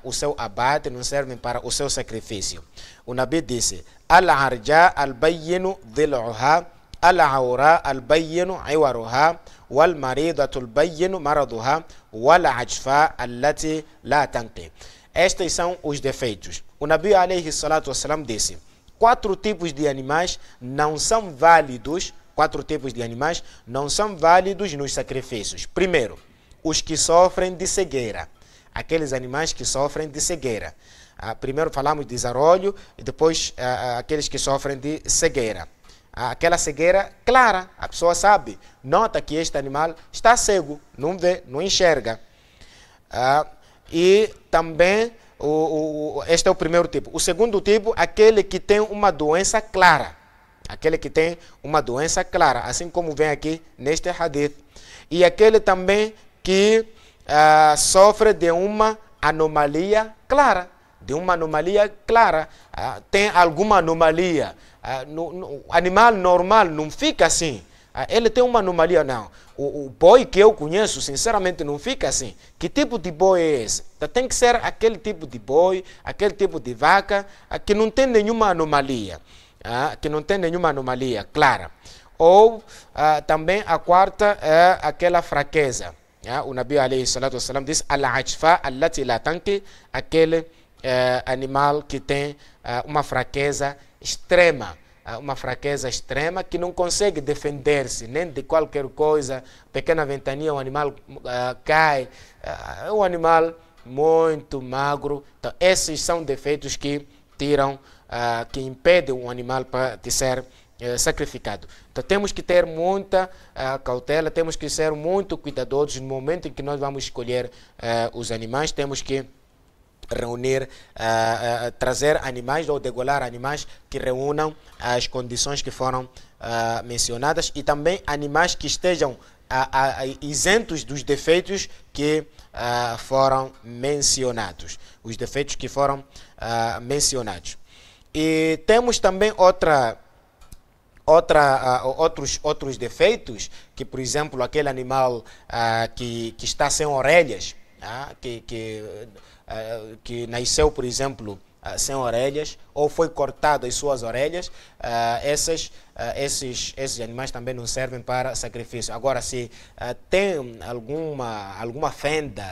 o seu abate, não servem para o seu sacrifício. O Nabi disse, al-arja al-bayyinu dhil'uha, al-awra al-bayyinu iwaruha, wal-maridatu al-bayyinu maraduha, wal-ajfa allati la tanqi. Estes são os defeitos. O Nabi alayhi salatu wassalam disse, 4 tipos de animais não são válidos. 4 tipos de animais não são válidos nos sacrifícios. Primeiro, os que sofrem de cegueira. Aqueles animais que sofrem de cegueira. Primeiro falamos de zarolho e depois aqueles que sofrem de cegueira. Aquela cegueira clara, a pessoa sabe, nota que este animal está cego, não vê, não enxerga. E também, este é o primeiro tipo. O segundo tipo, aquele que tem uma doença clara. Aquele que tem uma doença clara, assim como vem aqui neste hadith. E aquele também que sofre de uma anomalia clara. De uma anomalia clara. Tem alguma anomalia. O animal normal não fica assim. Ele tem uma anomalia, não. O boi que eu conheço, sinceramente, não fica assim. Que tipo de boi é esse? Então, tem que ser aquele tipo de boi, aquele tipo de vaca, que não tem nenhuma anomalia. Que não tem nenhuma anomalia clara. Ou também a quarta é aquela fraqueza. O Nabi alayhi salatu wassalam diz, al-ajfa allati la tanqi, aquele animal que tem uma fraqueza extrema. Uma fraqueza extrema que não consegue defender-se nem de qualquer coisa. Pequena ventania, o animal cai. É um animal muito magro. Então, esses são defeitos que tiram, que impedem o animal de ser sacrificado. Então temos que ter muita cautela, temos que ser muito cuidadosos no momento em que nós vamos escolher os animais. Temos que reunir, trazer animais ou degolar animais que reúnam as condições que foram mencionadas, e também animais que estejam isentos dos defeitos que foram mencionados. Os defeitos que foram mencionados. E temos também outros defeitos, que, por exemplo, aquele animal que está sem orelhas, que nasceu, por exemplo, sem orelhas, ou foi cortado as suas orelhas, esses animais também não servem para sacrifício. Agora, se tem alguma fenda,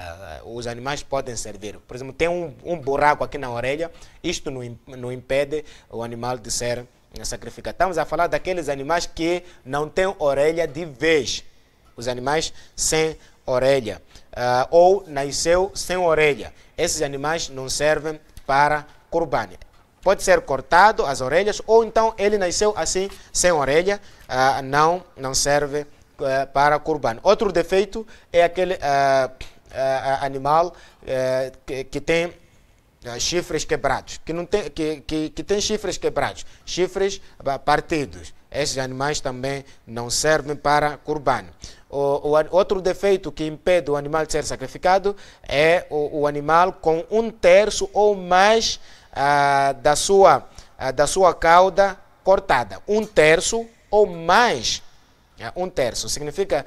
os animais podem servir. Por exemplo, tem um buraco aqui na orelha, isto não impede o animal de ser sacrificado. Estamos a falar daqueles animais que não têm orelha de vez, os animais sem orelha ou nasceu sem orelha. Esses animais não servem para Qurban. Pode ser cortado as orelhas, ou então ele nasceu assim, sem orelha, não serve para Qurban. Outro defeito é aquele animal que tem chifres quebrados, que tem chifres quebrados, chifres partidos. Esses animais também não servem para Qurban. Outro defeito que impede o animal de ser sacrificado é o animal com 1/3 ou mais da sua cauda cortada. 1/3 ou mais. 1/3 significa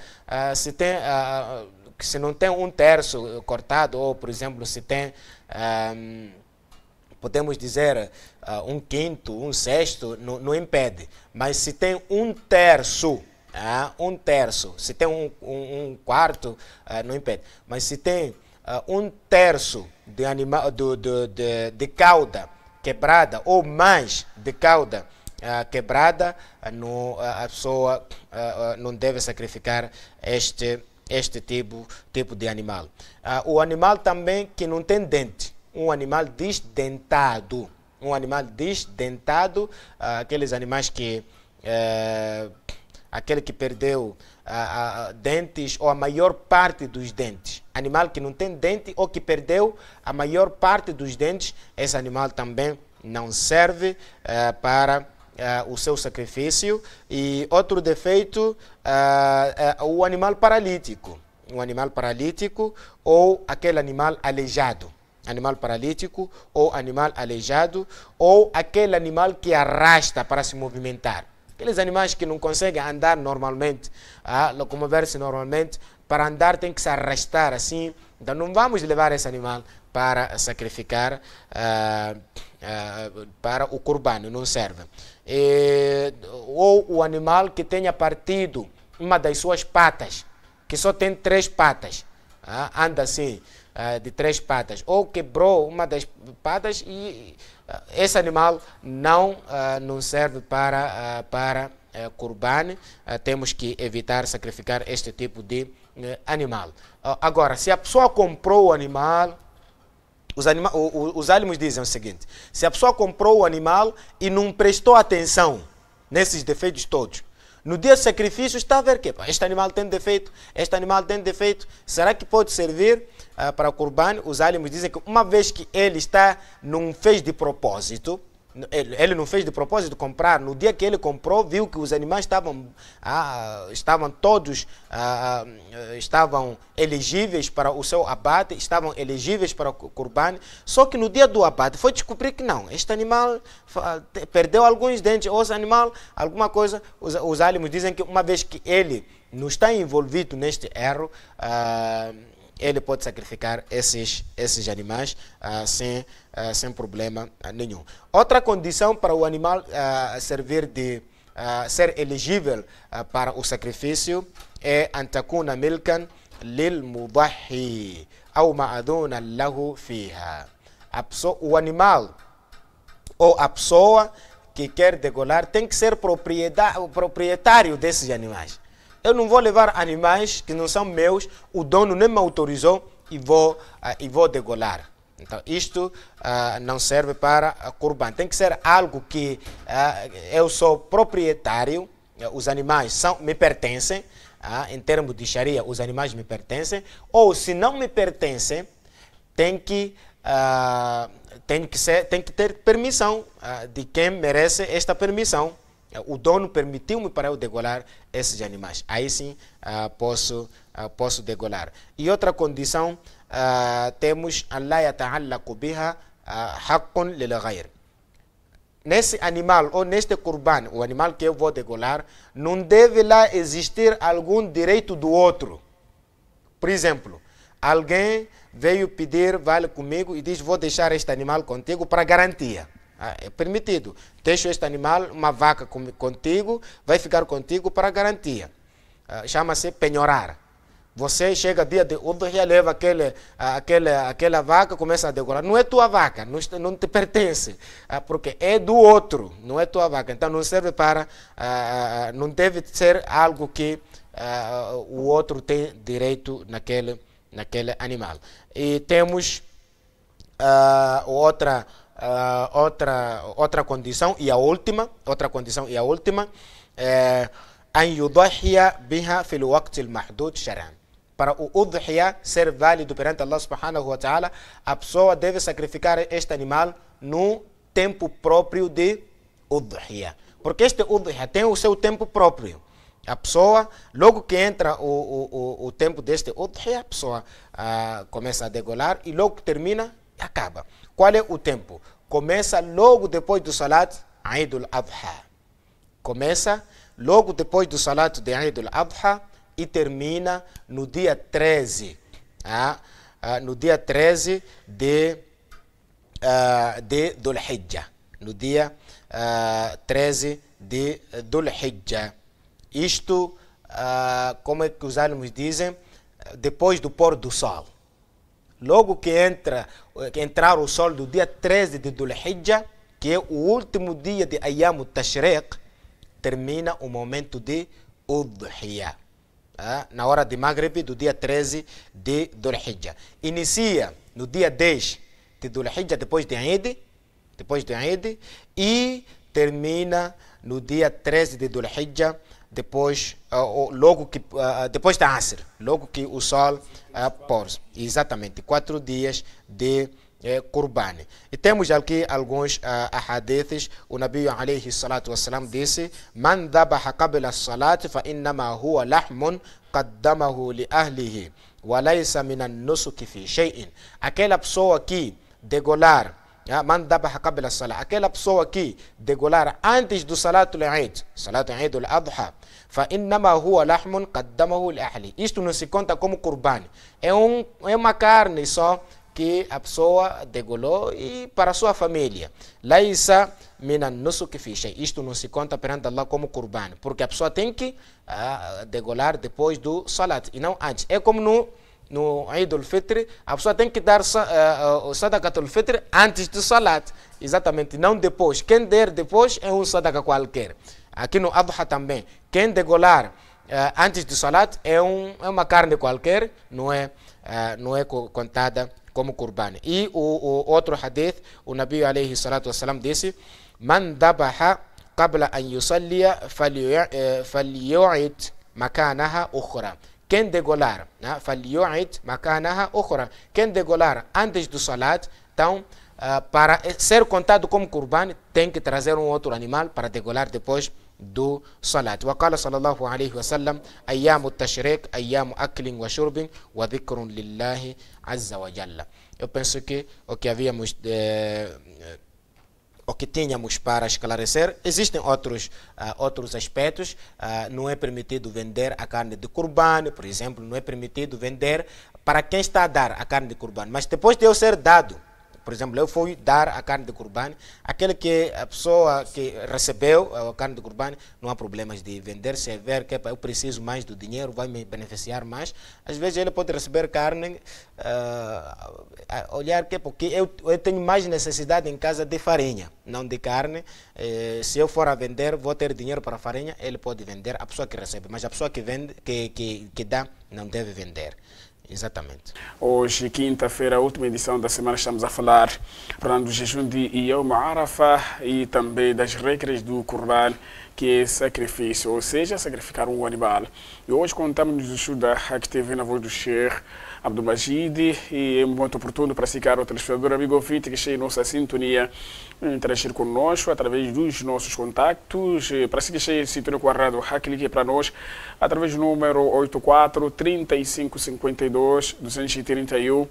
se não tem 1/3 cortado, ou por exemplo se tem podemos dizer 1/5, 1/6, não impede. Mas se tem 1/3, 1/3, se tem um quarto, não impede. Mas se tem 1/3 de cauda quebrada ou mais de cauda quebrada, a pessoa não deve sacrificar este tipo de animal. O animal também que não tem dente, um animal desdentado. Aqueles animais que aquele que perdeu dentes ou a maior parte dos dentes. Animal que não tem dente ou que perdeu a maior parte dos dentes, esse animal também não serve para o seu sacrifício. E outro defeito o animal paralítico. Um animal paralítico ou aquele animal aleijado. Animal paralítico ou animal aleijado, ou aquele animal que arrasta para se movimentar. Aqueles animais que não conseguem andar normalmente, locomover-se normalmente, para andar tem que se arrastar assim. Então não vamos levar esse animal para sacrificar para o Qurban, não serve. Ou o animal que tenha partido uma das suas patas, que só tem 3 patas, anda assim, de 3 patas, ou quebrou uma das patas, e esse animal não serve para Qurban. Temos que evitar sacrificar este tipo de animal. Agora, se a pessoa comprou o animal, os álimos dizem o seguinte: se a pessoa comprou o animal e não prestou atenção nesses defeitos todos, no dia do sacrifício está a ver que este animal tem defeito, será que pode servir para o Qurban? Os álimos dizem que uma vez que ele não fez de propósito, ele não fez de propósito comprar, no dia que ele comprou, viu que os animais estavam todos estavam elegíveis para o seu abate, estavam elegíveis para o Qurban, só que no dia do abate foi descobrir que não, este animal perdeu alguns dentes, ou esse animal, alguma coisa. Os álimos dizem que uma vez que ele não está envolvido neste erro, ele pode sacrificar esses animais sem problema nenhum. Outra condição para o animal servir de ser elegível para o sacrifício é antakuna milkan lil mudahi aw ma'aduna lahu fiha. O animal ou a pessoa que quer degolar tem que ser proprietário desses animais. Eu não vou levar animais que não são meus, o dono nem me autorizou e vou degolar. Então, isto não serve para Qurban. Tem que ser algo que eu sou proprietário, os animais me pertencem, em termos de Sharia, os animais me pertencem, ou se não me pertencem, tem que ter permissão de quem merece esta permissão. O dono permitiu-me para eu degolar esses animais. Aí sim posso degolar. E outra condição, temos Allah yata'allaqu biha haqqun lil ghayr. Nesse animal ou neste Qurban, o animal que eu vou degolar, não deve lá existir algum direito do outro. Por exemplo, alguém veio pedir vale comigo e diz: vou deixar este animal contigo para garantia. É permitido. Deixo este animal, uma vaca contigo, vai ficar contigo para garantia. Chama-se penhorar. Você chega dia de Udhiya, leva aquela vaca, começa a decorar. Não é tua vaca, não te pertence, porque é do outro, não é tua vaca. Então não serve para, não deve ser algo que o outro tem direito naquele animal. E temos outra condição e a última, أن يضحي بها في الوقت المحدود شرعا. Para o udhiya ser válido perante Allah subhanahu wa ta'ala, a pessoa deve sacrificar este animal no tempo próprio de udhiya. Porque este udhiya tem o seu tempo próprio. A pessoa, logo que entra o tempo deste udhiya, a pessoa começa a degolar e logo que termina, acaba. Qual é o tempo? Começa logo depois do Salat Eid al-Adha. Começa logo depois do Salat de Eid al-Adha e termina no dia 13. No dia 13 de Dhul Hijjah. No dia 13 de Dhul Hijjah. Isto, como é que os alunos dizem, depois do pôr do sol. Logo que entrar o sol do dia 13 de Dhul Hijjah, que é o último dia de Ayyam al-Tashriq, termina o momento de Udhiya. Na hora de Maghrib do dia 13 de Dhul Hijjah. Inicia no dia 10 de Dhul Hijjah, depois de Eid, e termina no dia 13 de Dhul Hijjah, depois da Asr, logo que o sol pôs. Exatamente, 4 dias de Qurban. E temos aqui alguns hadiths. O Nabi alayhi salatu wassalam disse: Man dhabaha qabla as-salat fa innama huwa lahmun qaddamahu li ahlihi wa laysa min an-nusuk fi shay'in. Aquela pessoa que degolar, man dhabaha qabla as-salat, aquela pessoa que degolar antes do Salatul Eid, Salatul Eid al-Adha, fa innama huwa lahmun qaddamahu li ahlihi. Isto não se conta como Qurban. É uma carne só que a pessoa degolou e para a sua família. Laisa minan nusuk fi shay. Isto não se conta perante Allah como Qurban, porque a pessoa tem que degolar depois do Salat e não antes. É como no Eid al-Fitr, a pessoa tem que dar o Sadaqat al-Fitr antes do Salat. Exatamente, não depois. Quem der depois é um Sadaqa qualquer. Aqui no Adha também, quem degolar antes do Salat é uma carne qualquer, não é contada como Qurban. E o outro hadith, o Nabi alayhi salatu wassalam disse: Man dabaha qabla an yusalliya falyu'id makanaha ukhra. Quem degolar, falyu'id makanaha ukhra. Quem degolar antes do Salat, então, para ser contado como Qurban, tem que trazer um outro animal para degolar depois do Salat. وقال صلى الله عليه وسلم أيام التشريق أيام أكل وشرب وذكر لله عز وجل. Eu penso que o que tínhamos para esclarecer, existem outros aspectos. Não é permitido vender a carne de Qurban, por exemplo, não é permitido vender para quem está a dar a carne de Qurban, mas depois de eu ser dado, por exemplo, eu fui dar a carne de Qurban, a pessoa que recebeu a carne de Qurban, não há problemas de vender. Se ver que eu preciso mais do dinheiro, vai me beneficiar mais, às vezes ele pode receber carne, olhar que porque eu tenho mais necessidade em casa de farinha, não de carne. Se eu for a vender, vou ter dinheiro para farinha, ele pode vender, a pessoa que recebe, mas a pessoa que vende, que dá, não deve vender. Exatamente. Hoje, quinta-feira, a última edição da semana, estamos a falar do jejum de Yom Arafah e também das regras do Qurban, que é sacrifício, ou seja, sacrificar um animal. E hoje contamos o estudo que teve na voz do Sheikh Abdul Majid, e é muito oportuno para ficar o telespectador amigo ouvinte que esteja em nossa sintonia, interagir conosco através dos nossos contactos, para se esteja em sintonia com a Rádio Haq, ligue para nós através do número 84 35 52 231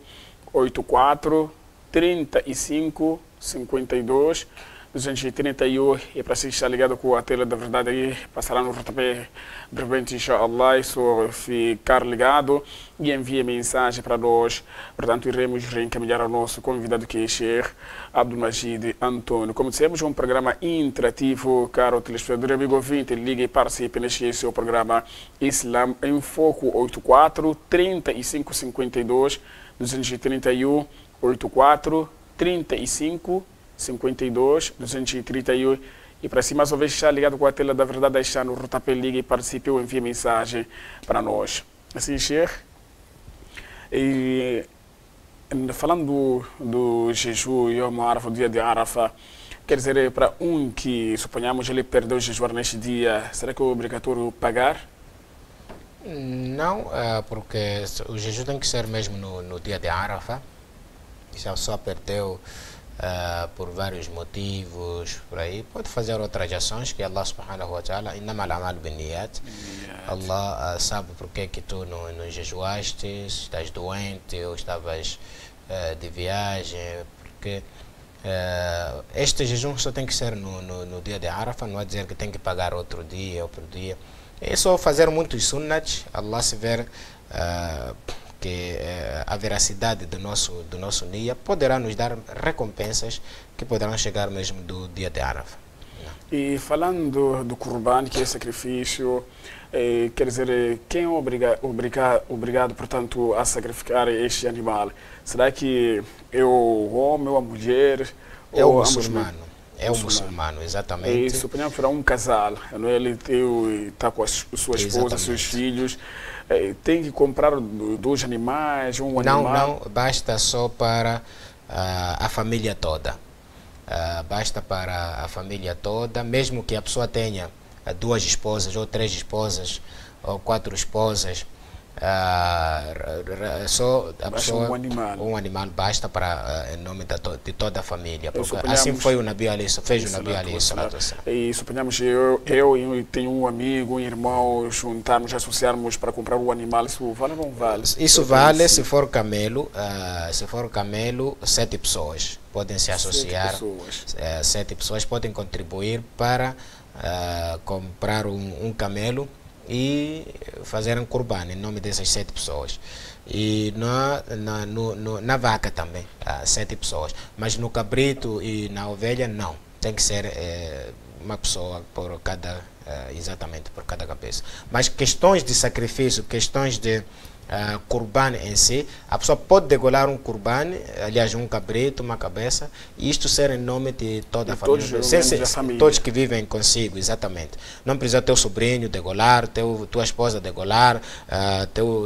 84 35 52 231, e para se estar ligado com a tela da verdade aí, passará no rodapé brevemente, inshallah, e só ficar ligado e envia mensagem para nós. Portanto, iremos reencaminhar ao nosso convidado, que é Sheikh Abdul Majid Antônio. Como dissemos, é um programa interativo, caro telespectador, amigo ouvinte, ligue e participe neste seu programa Islam em Foco, 84 35 52 231 84 35 52 231, E para si, mais uma vez, está ligado com a tela da verdade, está no Rotapé, liga e participe ou envie mensagem para nós. Assim, Sheikh, e falando do jejum Yom Arafa, o dia de Arafa, quer dizer, para que, suponhamos, ele perdeu o jejum neste dia, será que é obrigatório pagar? Não, porque o jejum tem que ser mesmo no dia de Arafa. Se a pessoa perdeu por vários motivos, por aí, pode fazer outras ações que Allah subhanahu wa ta'ala, innamal a'malu binniyat. Allah sabe porque que tu não jejuaste, estás doente ou estavas de viagem, porque este jejum só tem que ser no dia de Arafa, não é dizer que tem que pagar outro dia. É só fazer muitos sunnats, Allah se ver que a veracidade do nosso nia poderá nos dar recompensas que poderão chegar mesmo do dia de Arafa. E falando do Qurban, que é sacrifício, quer dizer, quem é obrigado, portanto, a sacrificar este animal? Será que é o homem ou a mulher? É o muçulmano. É o muçulmano, exatamente. E suponhamos para um casal, não é? Ele está com a sua esposa, seus filhos, tem que comprar 2 animais, um animal? Não, basta só para a família toda. Basta para a família toda, mesmo que a pessoa tenha 2 esposas, ou 3 esposas, ou 4 esposas, só a pessoa, um animal basta para em nome de toda a família, porque assim foi o Nabi Ali, fez o Nabi Ali. E suponhamos eu tenho um amigo, um irmão, juntarmos, associarmos para comprar um animal, isso vale ou não vale? Isso vale se for camelo, 7 pessoas podem se associar, 7 pessoas podem contribuir para comprar um camelo e fazer um Qurban em nome dessas 7 pessoas. E na vaca também, 7 pessoas. Mas no cabrito e na ovelha, não. Tem que ser uma pessoa por cada, exatamente por cada cabeça. Mas questões de sacrifício, questões de Qurban em si, a pessoa pode degolar um Qurban, aliás, um cabrito, uma cabeça, e isto ser em nome de toda a família, todos que vivem consigo, exatamente. Não precisa teu sobrinho degolar, tua esposa degolar,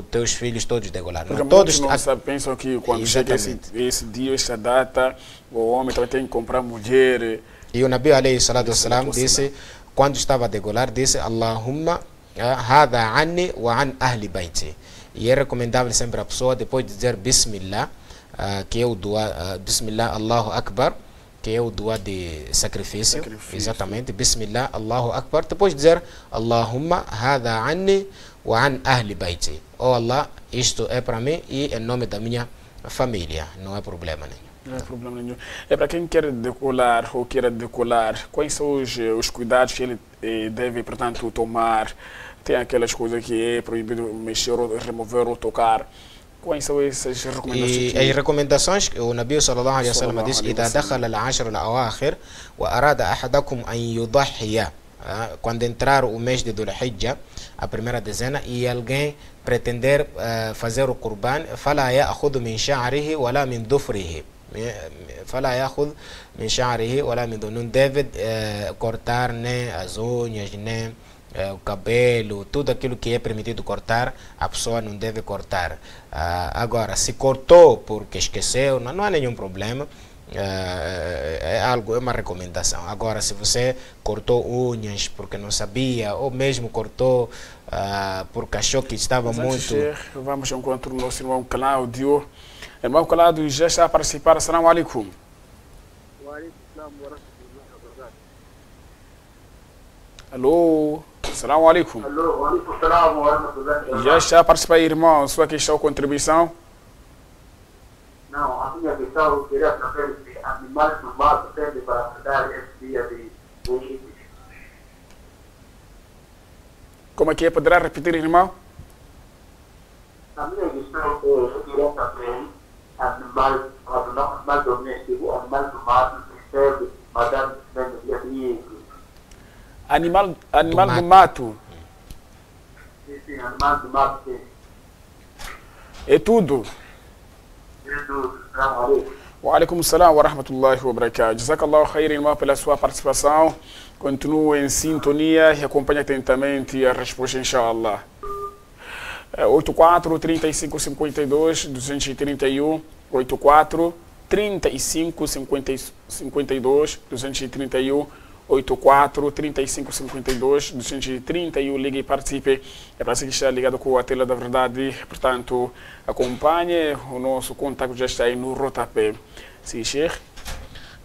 teus filhos todos degolar. Porque todos pensam que quando chega esse dia, essa data, o homem também tem que comprar mulher. E o Nabi alayhi salatu wassalam disse, quando estava a degolar, disse: Allahumma hadha anni wa an ahli baiti. E é recomendável sempre a pessoa, depois de dizer Bismillah, que é o dua, Bismillah Allahu Akbar, que é o dua de sacrifício, exatamente, Bismillah Allahu Akbar, depois de dizer Allahumma hadha anni wa an ahli baiti. Oh Allah, isto é para mim e em nome da minha família, não é problema nenhum. Não é problema nenhum. É para quem quer decolar ou queira decolar, quais são os cuidados que ele deve, portanto, tomar? Tem aquelas coisas que é proibido mexer, remover ou tocar. Quais são essas recomendações? E as recomendações, o Nabi sallallahu alaihi wasallam diz: "Idha dakhala al-ashr al-awakhir wa arada ahadakum an yudahhiya", quando entrar o mês de Dhul Hijjah, a primeira dezena, e alguém pretender fazer o Qurban, fala ya'khudhu min sha'rihi wala min dhufrihi. Fala ya'khudh min sha'rihi wala min dhufrihi. Não deve cortar nem as unhas, nem o cabelo, tudo aquilo que é permitido cortar, a pessoa não deve cortar. Agora, se cortou porque esqueceu, não há nenhum problema. É uma recomendação. Agora, se você cortou unhas porque não sabia, ou mesmo cortou porque achou que estava muito... Vamos ao encontro do nosso irmão Cláudio. Irmão Cláudio já está a participar. Assalamu alaikum. Alô? Assalamu alaikum. Já está a participar, irmão? Sua questão ou contribuição? Não, a minha questão eu queria saber se animais do mato servem para dar esse dia de hoje. Como é que é? Poderá repetir, irmão? A minha questão eu queria saber animal doméstico, animal do mato que serve para dar esse dia de hoje. Animal do mato? Sim, animal do mato, sim. É tudo? É tudo. Wa alaikum salam wa rahmatullahi wa barakatuh. Jazakallahu khairan, irmão, pela sua participação. Continue em sintonia e acompanhe atentamente a resposta, inshallah. 84 35 52 231 84 35 52 231 84 35 52 231. Ligue e participe. É para você que está ligado com a tela da verdade. Portanto, acompanhe. O nosso contato já está aí no rodapé. Sim, Sheikh?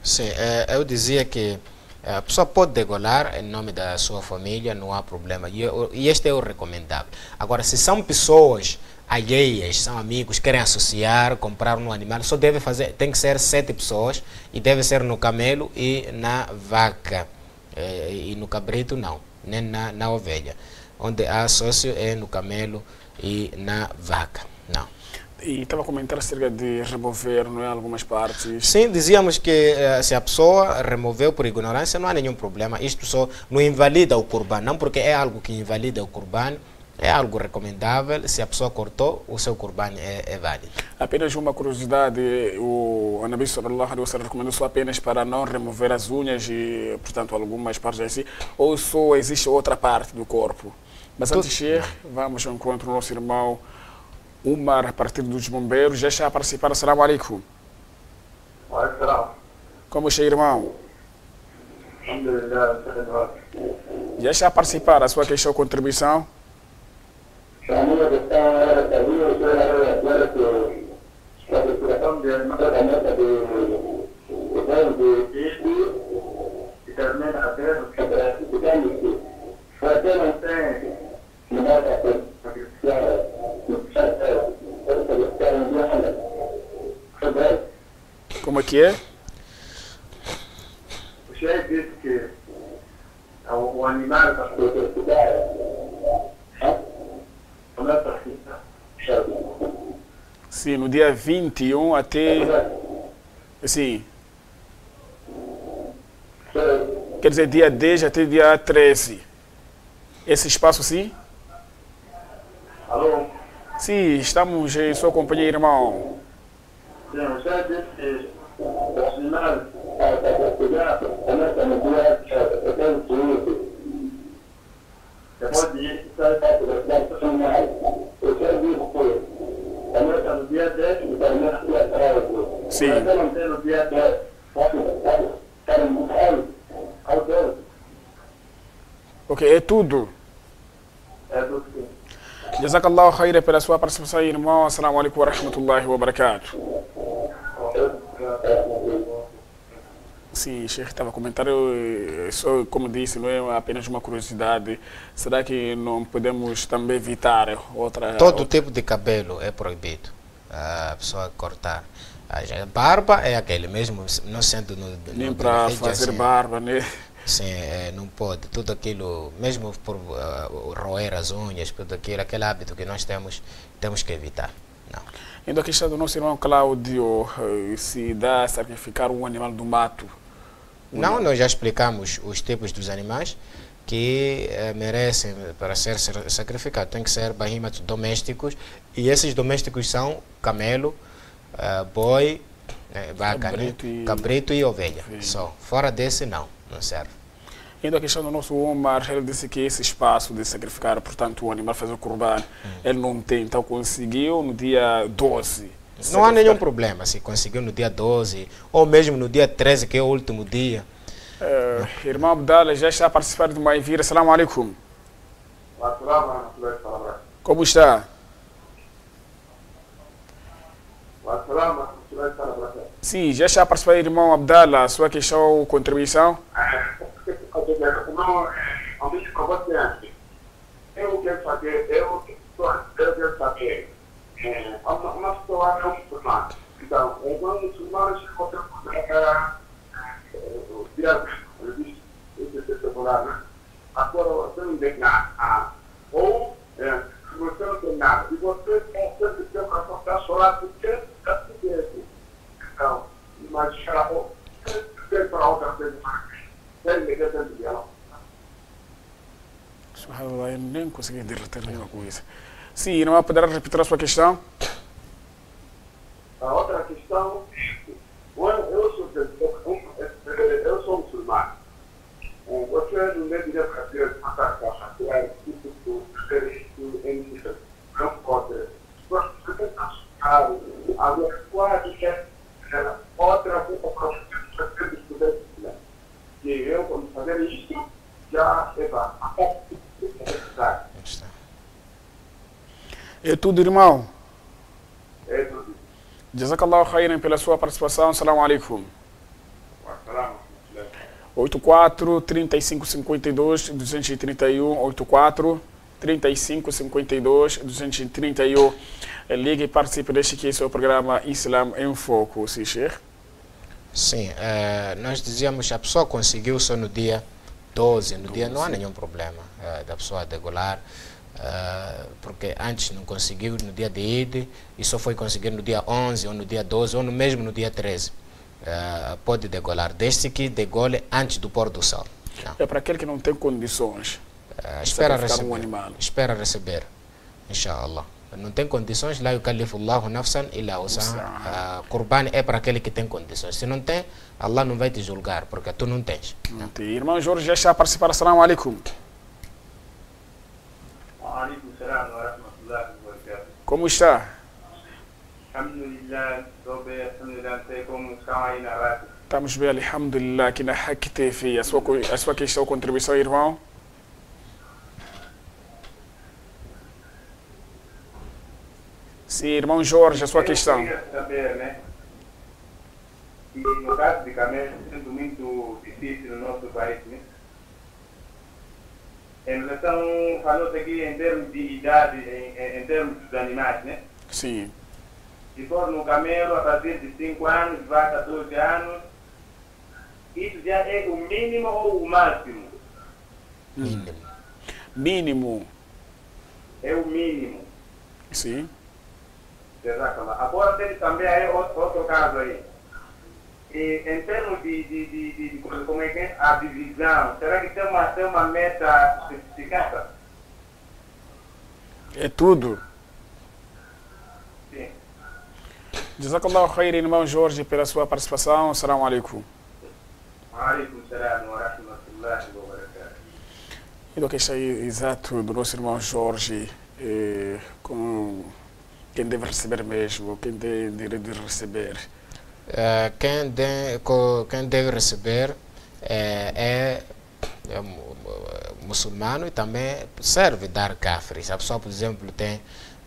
Sim, eu dizia que a pessoa pode degolar em nome da sua família, não há problema. E este é o recomendável. Agora, se são pessoas alheias, são amigos, querem associar, comprar um animal, só deve fazer, tem que ser 7 pessoas e deve ser no camelo e na vaca. E no cabrito não, nem na ovelha. Onde há sócio é no camelo e na vaca. Não. E estava a comentar acerca de remover, não é, algumas partes. Sim, dizíamos que se a pessoa removeu por ignorância, não há nenhum problema. Isto só não invalida o Qurban, não porque é algo que invalida o Qurban, é algo recomendável. Se a pessoa cortou, o seu Qurban é válido. Apenas uma curiosidade, o Nabi sallallahu alaihi wasallam recomendou só apenas para não remover as unhas e, portanto, algumas partes assim, ou só existe outra parte do corpo? Mas antes de Sheikh, vamos ao encontro do nosso irmão Umar, a partir dos bombeiros, já está a participar. Assalamu alaikum. Como está, irmão? Já está a participar, a sua questão, contribuição? Como é que é? O chefe disse que o animal está sim, no dia 21 até... Sim. Quer dizer, dia 10 até dia 13. Esse espaço, sim? Alô? Sim, estamos em sua companhia, irmão. Sim, o chefe disse que o animal está cuidado, começa no dia 13. Depois disso, sai para o animal. O chefe disse que começa no dia 10 e termina no dia 13. Sim. Se você não tem no dia 10, pode estar ao 12. Ok, é tudo. É tudo, sim. Jazakallahu khairan pela sua participação, irmão. Assalamu alaikum wa rahmatullahi wa barakatuh. Sim, Sheikh estava a comentar, só como disse, não é apenas uma curiosidade. Será que não podemos também evitar outra... Todo tipo de cabelo é proibido a pessoa cortar. A barba é aquele mesmo, não sendo nem para fazer assim, barba, né? Sim, não pode. Tudo aquilo, mesmo por roer as unhas, tudo aquilo, aquele hábito que nós temos que evitar. Não. Ainda a questão do nosso irmão Cláudio, se dá a sacrificar um animal do mato. Não, nós já explicamos os tipos dos animais que merecem para ser sacrificados. Tem que ser bahímatos domésticos, e esses domésticos são camelo, boi, vaca, cabrito e ovelha. Só. Fora desse, não serve. Ainda a questão do nosso Omar, ele disse que esse espaço de sacrificar, portanto, o animal fazer o Qurban, ele não tem, então conseguiu no dia 12. Não há nenhum problema se conseguiu no dia 12 ou mesmo no dia 13, que é o último dia. Irmão Abdallah já está a participar de uma envira. Assalamu alaikum. Como está? Sim, já está a participar, irmão Abdallah. Sua questão, contribuição? Eu quero saber, uma pessoa não muçulmana. Então, um muçulmano se encontra com o dia né? Agora, você não tem nada. Ou, se você não tem nada, e você consegue ter uma coração solar, porque é tudo. Então, mas tem para outra coisa mais. Tem que ter dentro dela. Subhanallah, eu nem consegui derreter nenhuma coisa. Sim, não poderá repetir a sua questão? A outra questão, eu sou muçulmano. Você não deveria fazer atacar tipo em não pode. Você tem que achar agora quase que outra que eu, quando fazer isso, já É tudo, irmão. é tudo. Jazakallahu khairan pela sua participação. Assalamu alaikum. 84 35 52 231 84 35 52 231. Ligue e participe deste que é o programa Islam em Foco, sim, Sheikh? Sim, nós dizíamos a pessoa conseguiu só no dia 12, no dia não há nenhum problema da pessoa degolar, porque antes não conseguiu no dia de Eid e só foi conseguir no dia 11 ou no dia 12 ou mesmo no dia 13. Pode degolar, desde que degole antes do pôr do sol. Não. É para aquele que não tem condições. Espera sacrificar receber. um animal. Espera receber, inshallah. Não tem condições, lá yukallifullahu nafsan illa wusaha. Qurban é para aquele que tem condições. Se não tem, Allah não vai te julgar, porque tu não tens. Não tem. Irmão Jorge já está a participar. Assalamu alaikum. Como está? Alhamdulillah, estou bem, alhamdulillah, sei como estão aí na rádio. Estamos bem, alhamdulillah, aqui na Haq TV. A sua questão, contribuição, irmão? Sim, irmão Jorge, a sua questão. Eu queria saber, né? E no caso de camelo, sendo muito difícil no nosso país, né? Em relação, falou aqui em termos de idade, em termos dos animais, né? Sim. Se for no camelo a partir de 5 anos, vai a 12 anos, isso já é o mínimo ou o máximo? Mínimo. Mínimo. É o mínimo. Sim. Agora tem também aí outro caso aí. E em termos de como é que é a divisão, será que tem uma meta especificada? É tudo. Sim. Jazakallahu khairan, irmão Jorge, pela sua participação. Assalamu alaikum. Alaikum salam wa rahmatullahi wa barakatuh. E do que está aí, exato, do nosso irmão Jorge, com quem deve receber mesmo, quem tem direito de receber. Quem deve receber é muçulmano e também serve dar kafir. Se a pessoa, por exemplo, tem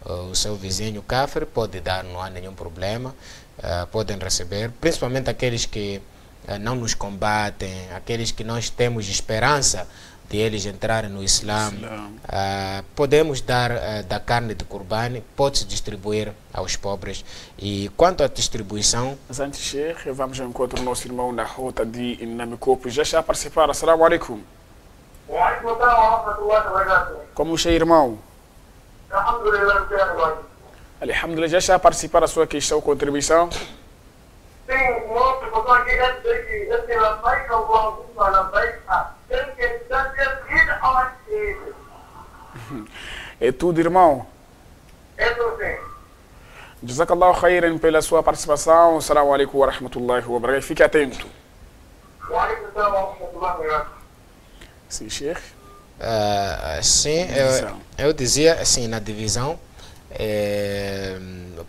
o seu vizinho kafir, pode dar, não há nenhum problema, podem receber, principalmente aqueles que não nos combatem, aqueles que nós temos esperança de eles entrarem no Islã. Podemos dar da carne de Qurban, pode-se distribuir aos pobres. E quanto à distribuição... Mas antes, Sheikh, vamos ao encontro do nosso irmão na rota de Inamicopo. Já está a participar. Assalamu alaikum. Wa alaikum salam wa rahmatullahi wa barakatuh. Como está, irmão? Alhamdulillah, Alhamdulillah, já está a participar da sua questão, contribuição? sim, o outro botou aqui, esse labai, que eu vou labai, tem que estar aonde. É tudo, irmão. É tudo, sim. Jazakallahu khairan pela sua participação. Assalamu alaikum wa rahmatullahi wa barakatuh. Fique atento. Wa alaikum salam wa rahmatullahi wa barakatuh. Sim, Sheikh. Sim, eu dizia assim, na divisão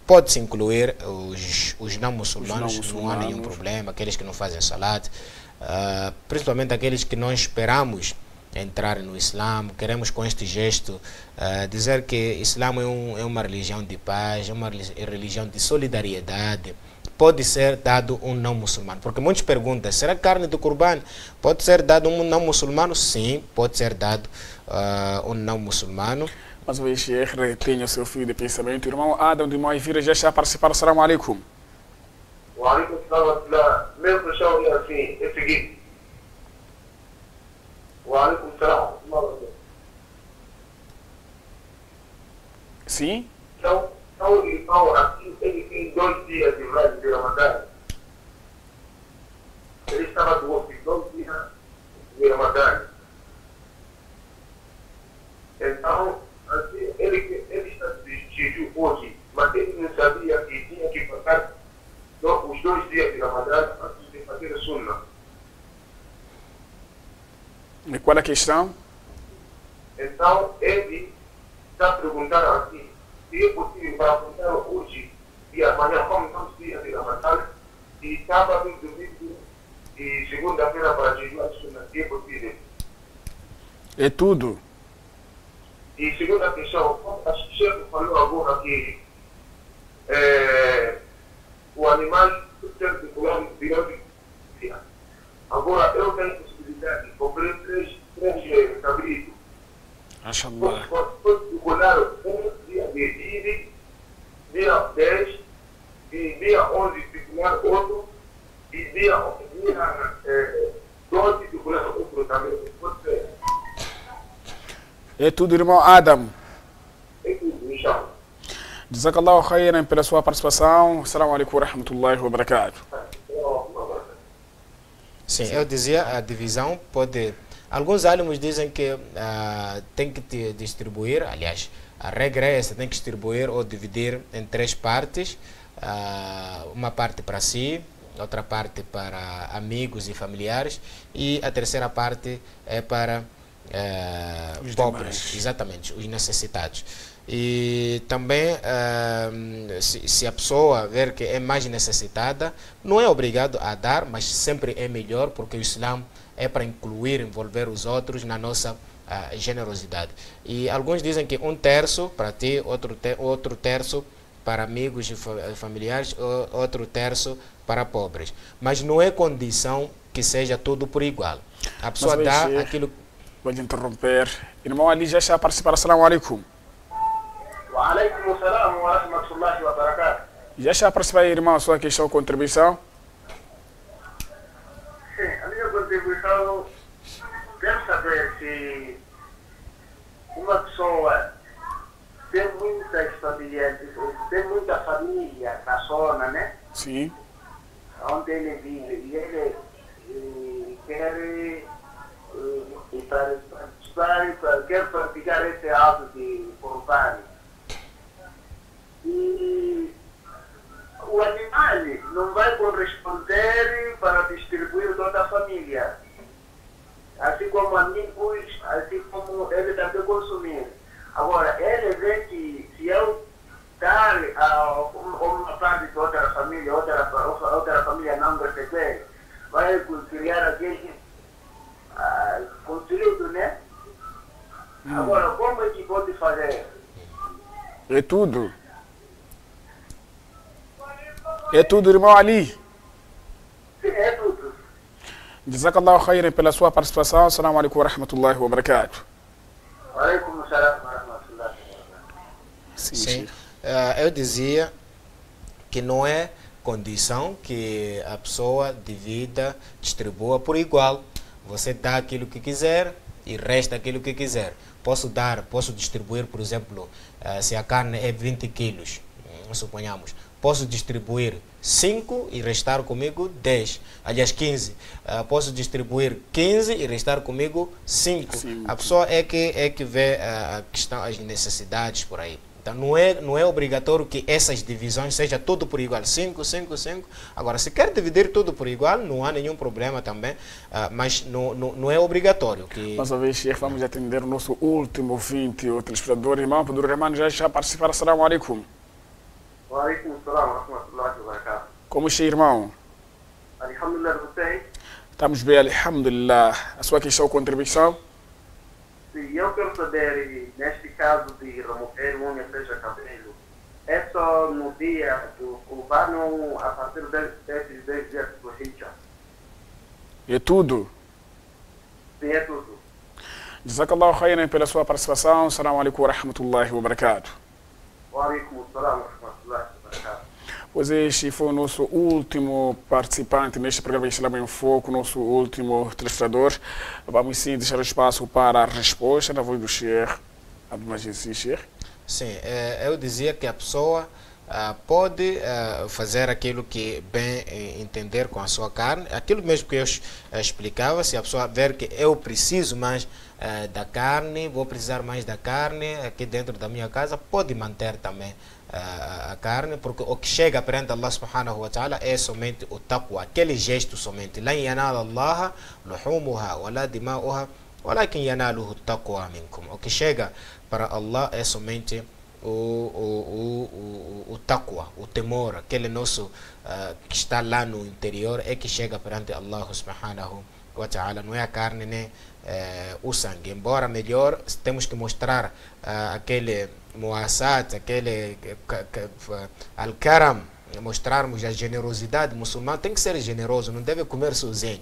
pode-se incluir os não muçulmanos, não há nenhum problema, aqueles que não fazem salat, principalmente aqueles que não esperamos entrar no Islã. Queremos com este gesto dizer que Islã é uma religião de paz, é uma religião de solidariedade. Pode ser dado um não muçulmano, porque muitos perguntam, será carne do Qurban pode ser dado um não muçulmano? Sim, pode ser dado um não muçulmano. Mas o Sheikh retenha o seu fio de pensamento. Irmão Adam de Moivira já está a participar. Assalamu alaikum. Wa alaikum salam wa rahmatullahi. Meu pessoal é assim, é o seguinte. Wa alaikum salam wa rahmatullahi. Sim? Então, assim, ele tem 2 dias de velho de Ramadã. Ele estava doente, 2 dias de Ramadã. Então, assim, ele está de jejum hoje, mas ele não sabia que tinha que passar os 2 dias de Ramadã antes de ser sunna. E qual é a questão? Então, ele está perguntando assim, se é possível para apontar hoje e amanhã, como estamos dias de Ramadã, e sábado, domingo e segunda-feira para jejuar sunna, se é possível. É tudo. E segunda questão, a chefe falou agora que o animal particular virou de dia. Agora eu tenho possibilidade de comprar três cabritos. Mashallah. Posso circular um dia de Eid, dia 10, e dia 11 circular outro, e dia 12 circular outro também. Pode ser. É tudo, irmão Adam. É tudo, inshallah. Jazakallahu khairan pela sua participação. Assalamu alaikum wa rahmatullahi wa barakatuh. Sim, eu dizia, a divisão pode... Alguns alunos dizem que tem que te distribuir, aliás, a regra é essa, tem que distribuir ou dividir em três partes. Uma parte para si, outra parte para amigos e familiares e a terceira parte é para os pobres, demais. exatamente, os necessitados. E também, se a pessoa ver que é mais necessitada, não é obrigado a dar, mas sempre é melhor, porque o Islã é para incluir, envolver os outros na nossa generosidade. E alguns dizem que 1/3 para ti, outro terço para amigos e familiares, outro terço para pobres. Mas não é condição que seja tudo por igual. A pessoa dá aquilo... Pode interromper. Irmão Ali já está a participar. Assalamu alaikum. Wa alaikum assalam wa rahmatullahi wa barakatuh. Já está a participar, irmão, a sua questão, contribuição? Sim, a minha contribuição, quero saber se uma pessoa tem muitas famílias, tem muita família na zona, né? Sim. Onde ele vive, e ele quer quer praticar esse ato de cortar. E o animal não vai corresponder para distribuir toda a família. Assim como amigos, assim como ele também consumir. Agora, ele vê que se eu dar a uma parte de outra família, outra família não receber, vai criar aquele conflito, né? Agora, como é que pode fazer? É tudo. É tudo, irmão Ali. Sim, é tudo. Jazakallahu khairan pela sua participação. Assalamu alaikum wa rahmatullahi wa barakatuh. Wa alaikum assalam wa rahmatullahi wa barakatuh. Sim. Eu dizia que não é condição que a pessoa divida, distribua por igual. Você dá aquilo que quiser e resta aquilo que quiser. Posso distribuir, por exemplo, se a carne é 20 quilos, suponhamos, posso distribuir 5 e restar comigo 10, aliás 15. Posso distribuir 15 e restar comigo 5. A pessoa é que vê a questão, as necessidades por aí. Então não é obrigatório que essas divisões seja tudo por igual, 5, 5, 5. Agora, se quer dividir tudo por igual, não há nenhum problema também, mas não é obrigatório. Mais uma vez, Sheikh, vamos atender o nosso último ouvinte, o telespectador, irmão Abdurrahman, já está a participar. Assalamu alaikum. Wa alaikum assalam wa rahmatullahi wa barakatuh. Como está, irmão? Alhamdulillah, você? Estamos bem, alhamdulillah. A sua questão, contribuição? Sim, eu quero saber, neste caso de remover unha, seja cabelo, é só no dia do Kurban a partir desses 10 dias do Hijjah? É tudo. Sim, é tudo. Jazakallahu khairan pela sua participação. Assalamu alaikum wa rahmatullahi wa barakatuh. Wa alaikum assalam wa rahmatullahi wa barakatuh. Pois este foi o nosso último participante neste programa Islã em Foco, nosso último telespectador. Vamos sim deixar o espaço para a resposta na voz do Sheikh Abdulmajid, Sheikh. Sim, eu dizia que a pessoa pode fazer aquilo que bem entender com a sua carne, aquilo mesmo que eu explicava. Se a pessoa ver que eu preciso mais da carne, vou precisar mais da carne aqui dentro da minha casa, pode manter também a carne, porque o que chega perante Allah subhanahu wa ta'ala é somente o taqwa, aquele gesto somente. Lan yanala Allah luhumuha wala dima'uha walakin yanaluhu taqwa minkum. O que chega para Allah é somente o taqwa, o temor, aquele nosso que está lá no interior, é que chega perante Allah subhanahu wa ta'ala, não é a carne nem o sangue. Embora melhor, temos que mostrar aquele muassat, aquele al-karam, mostrarmos a generosidade muçulmana. Tem que ser generoso, não deve comer sozinho.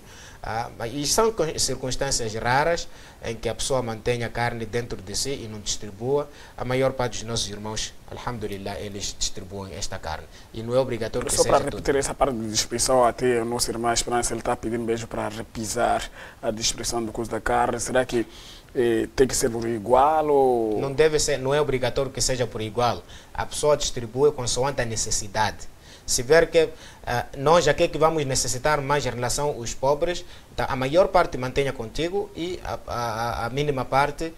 E são circunstâncias raras em que a pessoa mantém a carne dentro de si e não distribua. A maior parte dos nossos irmãos, alhamdulillah, eles distribuem esta carne. E não é obrigatório que só seja para repetir essa parte de distribuição, até o nosso irmão Esperança, ele está pedindo mesmo para repisar a distribuição do custo da carne. Será que tem que ser por igual ou... Não deve ser, não é obrigatório que seja por igual. A pessoa distribui consoante a necessidade. Se ver que nós aqui que vamos necessitar mais em relação aos pobres, então a maior parte mantenha contigo e a mínima parte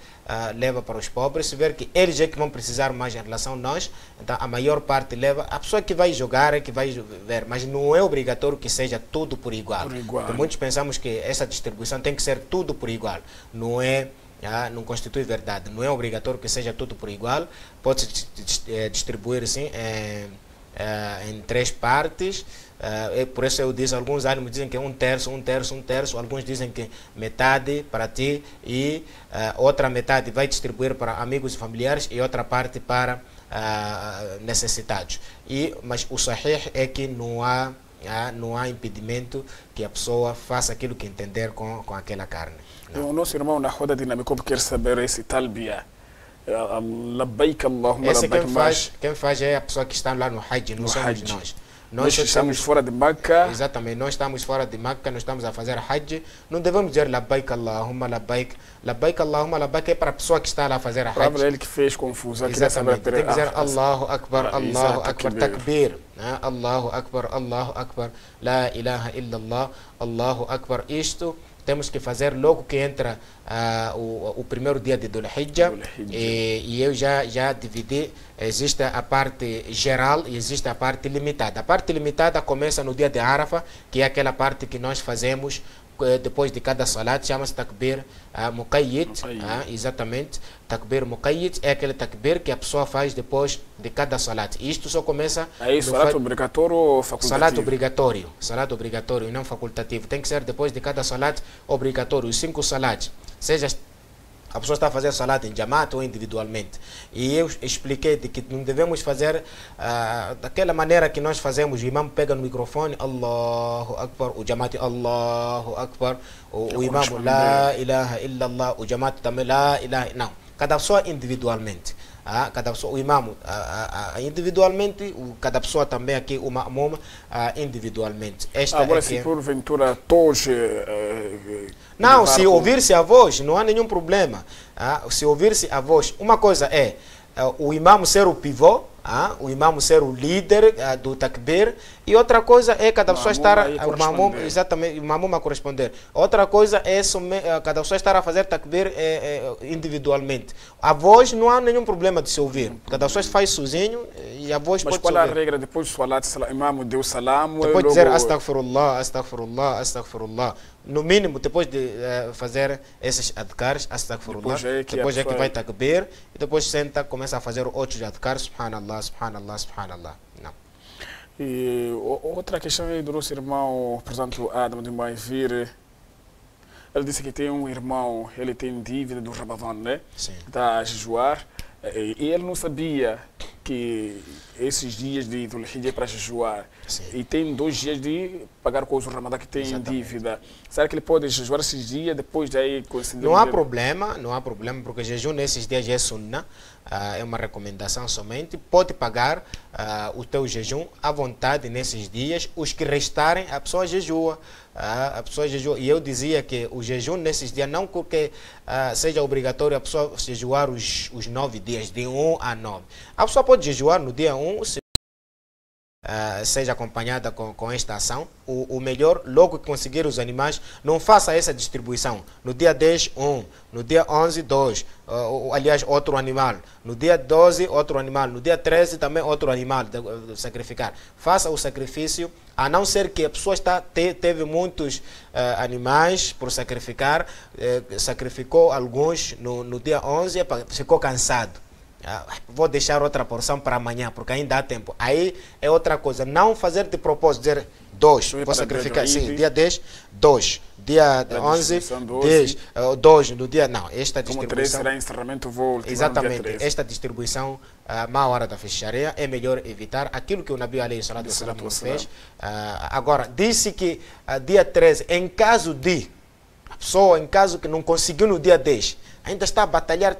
leva para os pobres. Se ver que eles é que vão precisar mais em relação a nós, então a maior parte leva. A pessoa que vai jogar é que vai ver, mas não é obrigatório que seja tudo por igual. Porque muitos pensamos que essa distribuição tem que ser tudo por igual. Não é. Não constitui verdade. Não é obrigatório que seja tudo por igual. Pode-se distribuir sim em 3 partes. Por isso eu disse, alguns ânimos dizem que 1/3, 1/3, 1/3. Alguns dizem que metade para ti e outra metade vai distribuir para amigos e familiares e outra parte para necessitados. Mas o sahih é que não há impedimento que a pessoa faça aquilo que entender com aquela carne. O nosso irmão na roda dinâmica quer saber esse talbiya. Labbaik Allahumma labbaik. Quem faz é a pessoa que está lá no Hajj, não somos nós. Nós estamos fora de Meca. Exatamente, nós estamos fora de Meca, nós estamos a fazer Hajj. Não devemos dizer Labbaik Allahumma labbaik. Labbaik Allahumma labbaik é para a pessoa que está lá a fazer Hajj. Para ele que fez confusão. Exatamente, tem que dizer Allahu Akbar, Allahu Akbar, takbir. Allahu Akbar, Allahu Akbar, La ilaha illallah, Allahu Akbar. Isto temos que fazer logo que entra o primeiro dia de Dhul Hijjah. E eu já dividi. Existe a parte geral e existe a parte limitada. A parte limitada começa no dia de Arafah, que é aquela parte que nós fazemos depois de cada salat, chama-se takbir muqayyid. Exatamente, takbir muqayyid é aquele takbir que a pessoa faz depois de cada salat. Isto só começa... Aí salat obrigatório ou facultativo? Salat obrigatório e não facultativo. Tem que ser depois de cada salat obrigatório, os 5 salats. Seja a pessoa está a fazer salat em jamaat ou individualmente. E eu expliquei de que não devemos fazer daquela maneira que nós fazemos. O imam pega no microfone, Allahu Akbar, o jamaat Allahu Akbar, o imam La ilaha illallah, o jamaat também La ilaha. Não, cada pessoa individualmente. Cada pessoa, o imam individualmente, cada pessoa também aqui, o ma'mum individualmente. Agora, se porventura todos... Não, se ouvir-se a voz, não há nenhum problema. Se ouvir-se a voz, uma coisa é o imam ser o pivô, o imam ser o líder do takbir, e outra coisa é cada pessoa estar exatamente, o mamum a corresponder. Outra coisa é cada pessoa estar a fazer takbir individualmente. A voz não há nenhum problema de se ouvir. Cada pessoa faz sozinho e a voz pode se ouvir. Mas qual é a regra depois do salat, o imam deu salam? Depois de dizer astaghfirullah, astaghfirullah, astaghfirullah. No mínimo, depois de fazer esses adhkars, astaghfirullah, depois é que vai takbir, e depois senta, começa a fazer outros adhkars, subhanallah, subhanallah, subhanallah. Não. E outra questão aí do nosso irmão, portanto, Adam de Maivir. Ele disse que tem um irmão, ele tem dívida do Ramadan, né? Sim. Está a jejuar. E ele não sabia que esses dias de Dhul Hijjah é para jejuar. Sim. E tem 2 dias de pagar com o Ramadã que tem Exatamente. Dívida. Será que ele pode jejuar esses dias depois daí considerar? Não há problema, porque jejum nesses dias é sunnah, é uma recomendação somente. Pode pagar o teu jejum à vontade nesses dias. Os que restarem, a pessoa jejua. E eu dizia que o jejum nesses dias, não porque seja obrigatório a pessoa jejuar os 9 dias, de 1 a 9. A pessoa pode jejuar no dia 1, seja acompanhada com esta ação. O melhor, logo que conseguir os animais, não faça essa distribuição. No dia 10, no dia 11, 2, aliás, outro animal. No dia 12, outro animal. No dia 13, também outro animal de sacrificar. Faça o sacrifício, a não ser que a pessoa teve muitos animais por sacrificar, sacrificou alguns no dia 11 e ficou cansado. Vou deixar outra porção para amanhã, porque ainda há tempo. Aí é outra coisa. Não fazer de propósito, dizer 2, vou sacrificar. Sim, dia 10, 2. Dia 11, 10, 2 no dia. Não, esta distribuição. Como 3 será encerramento, voo. Exatamente. Esta distribuição, má hora da fecharia, é melhor evitar aquilo que o Nabi alayhi salatu wassalam fez. Agora, disse que dia 13, em caso de a pessoa, em caso que não conseguiu no dia 10, ainda está a batalhar.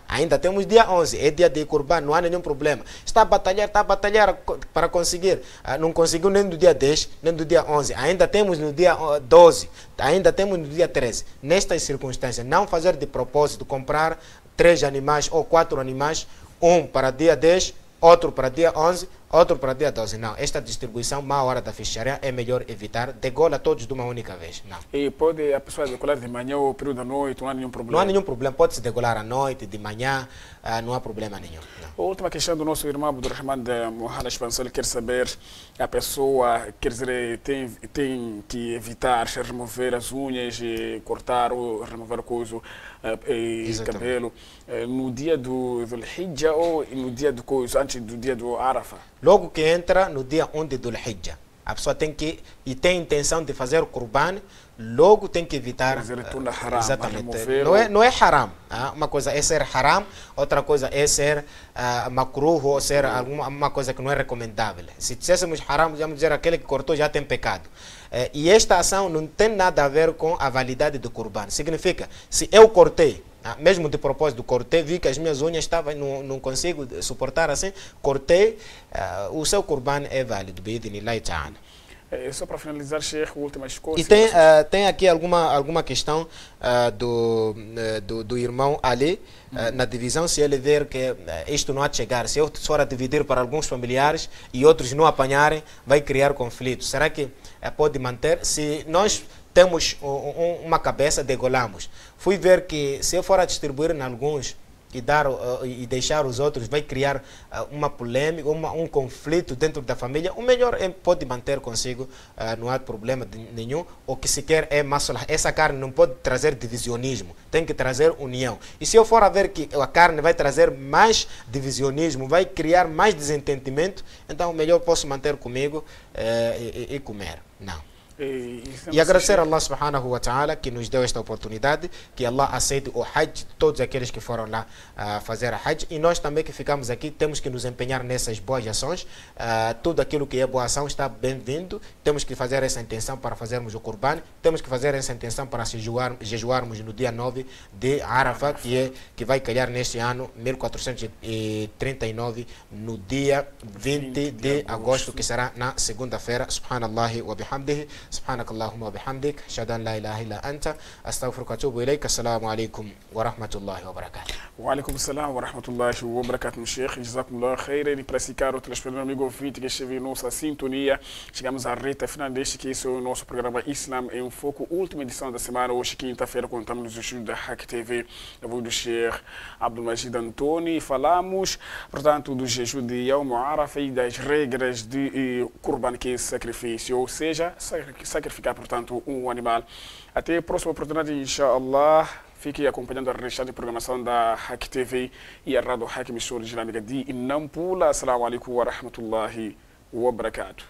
Ainda temos dia 11, é dia de Qurban, não há nenhum problema. Está a batalhar para conseguir. Não conseguiu nem no dia 10, nem no dia 11. Ainda temos no dia 12, ainda temos no dia 13. Nestas circunstâncias, não fazer de propósito, comprar 3 animais ou 4 animais, um para dia 10, outro para dia 11, outro para dia 12. Não, esta distribuição, má hora da fecharia, é melhor evitar. Degola todos de uma única vez. Não. E pode a pessoa degolar de manhã ou período da noite, não há nenhum problema? Não há nenhum problema, pode-se degolar à noite, de manhã, não há problema nenhum. Não. A última questão do nosso irmão Abdurrahman de Mohana Expansão, ele quer saber, a pessoa, quer dizer, tem que evitar remover as unhas, e cortar ou remover coisa, cabelo, no dia do Hijjah ou no dia do coisa, antes do dia do Arafah? Logo que entra no dia 1 de Dhul Hijjah, a pessoa tem que, e tem intenção de fazer o Qurban, logo tem que evitar. Haram, exatamente. Não é haram. Uma coisa é ser haram, outra coisa é ser makruh, ou ser alguma coisa que não é recomendável. Se dissessemos haram, vamos dizer aquele que cortou já tem pecado. E esta ação não tem nada a ver com a validade do Qurban. Significa, se eu cortei, mesmo de propósito cortei, vi que as minhas unhas estavam, não consigo suportar assim, cortei, o seu Qurban é válido, bi'idhnillahi ta'ala. Só para finalizar, Sheikh, últimas coisas. E tem aqui alguma questão do irmão Ali, na divisão, se ele ver que isto não há de chegar, se eu for a dividir para alguns familiares e outros não apanharem, vai criar conflitos. Será que pode manter? Se nós temos uma cabeça, degolamos. Fui ver que se eu for a distribuir em alguns e deixar os outros, vai criar uma polêmica, um conflito dentro da família. O melhor pode manter consigo, não há problema nenhum. O que se quer é masolah. Essa carne não pode trazer divisionismo, tem que trazer união. E se eu for a ver que a carne vai trazer mais divisionismo, vai criar mais desentendimento, então o melhor posso manter comigo e comer. Não. E agradecer a Allah subhanahu wa ta'ala que nos deu esta oportunidade, que Allah aceite o Hajj de todos aqueles que foram lá fazer a Hajj, e nós também que ficamos aqui temos que nos empenhar nessas boas ações. Tudo aquilo que é boa ação está bem-vindo, temos que fazer essa intenção para fazermos o Qurban, temos que fazer essa intenção para jejuarmos no dia 9 de Arafah, que vai calhar neste ano 1439, no dia 20 de agosto, que será na segunda-feira. Subhanallahi wa bihamdihi, سبحانك اللهم وبحمدك أشهد أن لا إله إلا أنت أستغفرك وأتوب إليك. السلام عليكم ورحمة الله وبركاته. وعليكم السلام ورحمة الله وبركاته. Sheikh, جزاكم الله خير. E para esse caro telespectador amigo ouvinte que esteve em nossa sintonia, chegamos à reta final deste que é o nosso programa Islam em Foco, última edição da semana. Hoje, quinta-feira, contamos nos estúdios da Hack TV, da voz do Sheikh Abdulmajid Antoni, e falamos, portanto, do jejum de Yawm Arafah e das regras de Qurban, que é sacrifício, ou seja, sacrificar, portanto, um animal. Até a próxima oportunidade, inshallah. Fique acompanhando a restante programação da Hack TV e a Rádio Hack, emissora islâmica de Nampula. Assalamu alaikum wa rahmatullahi wa barakatuh.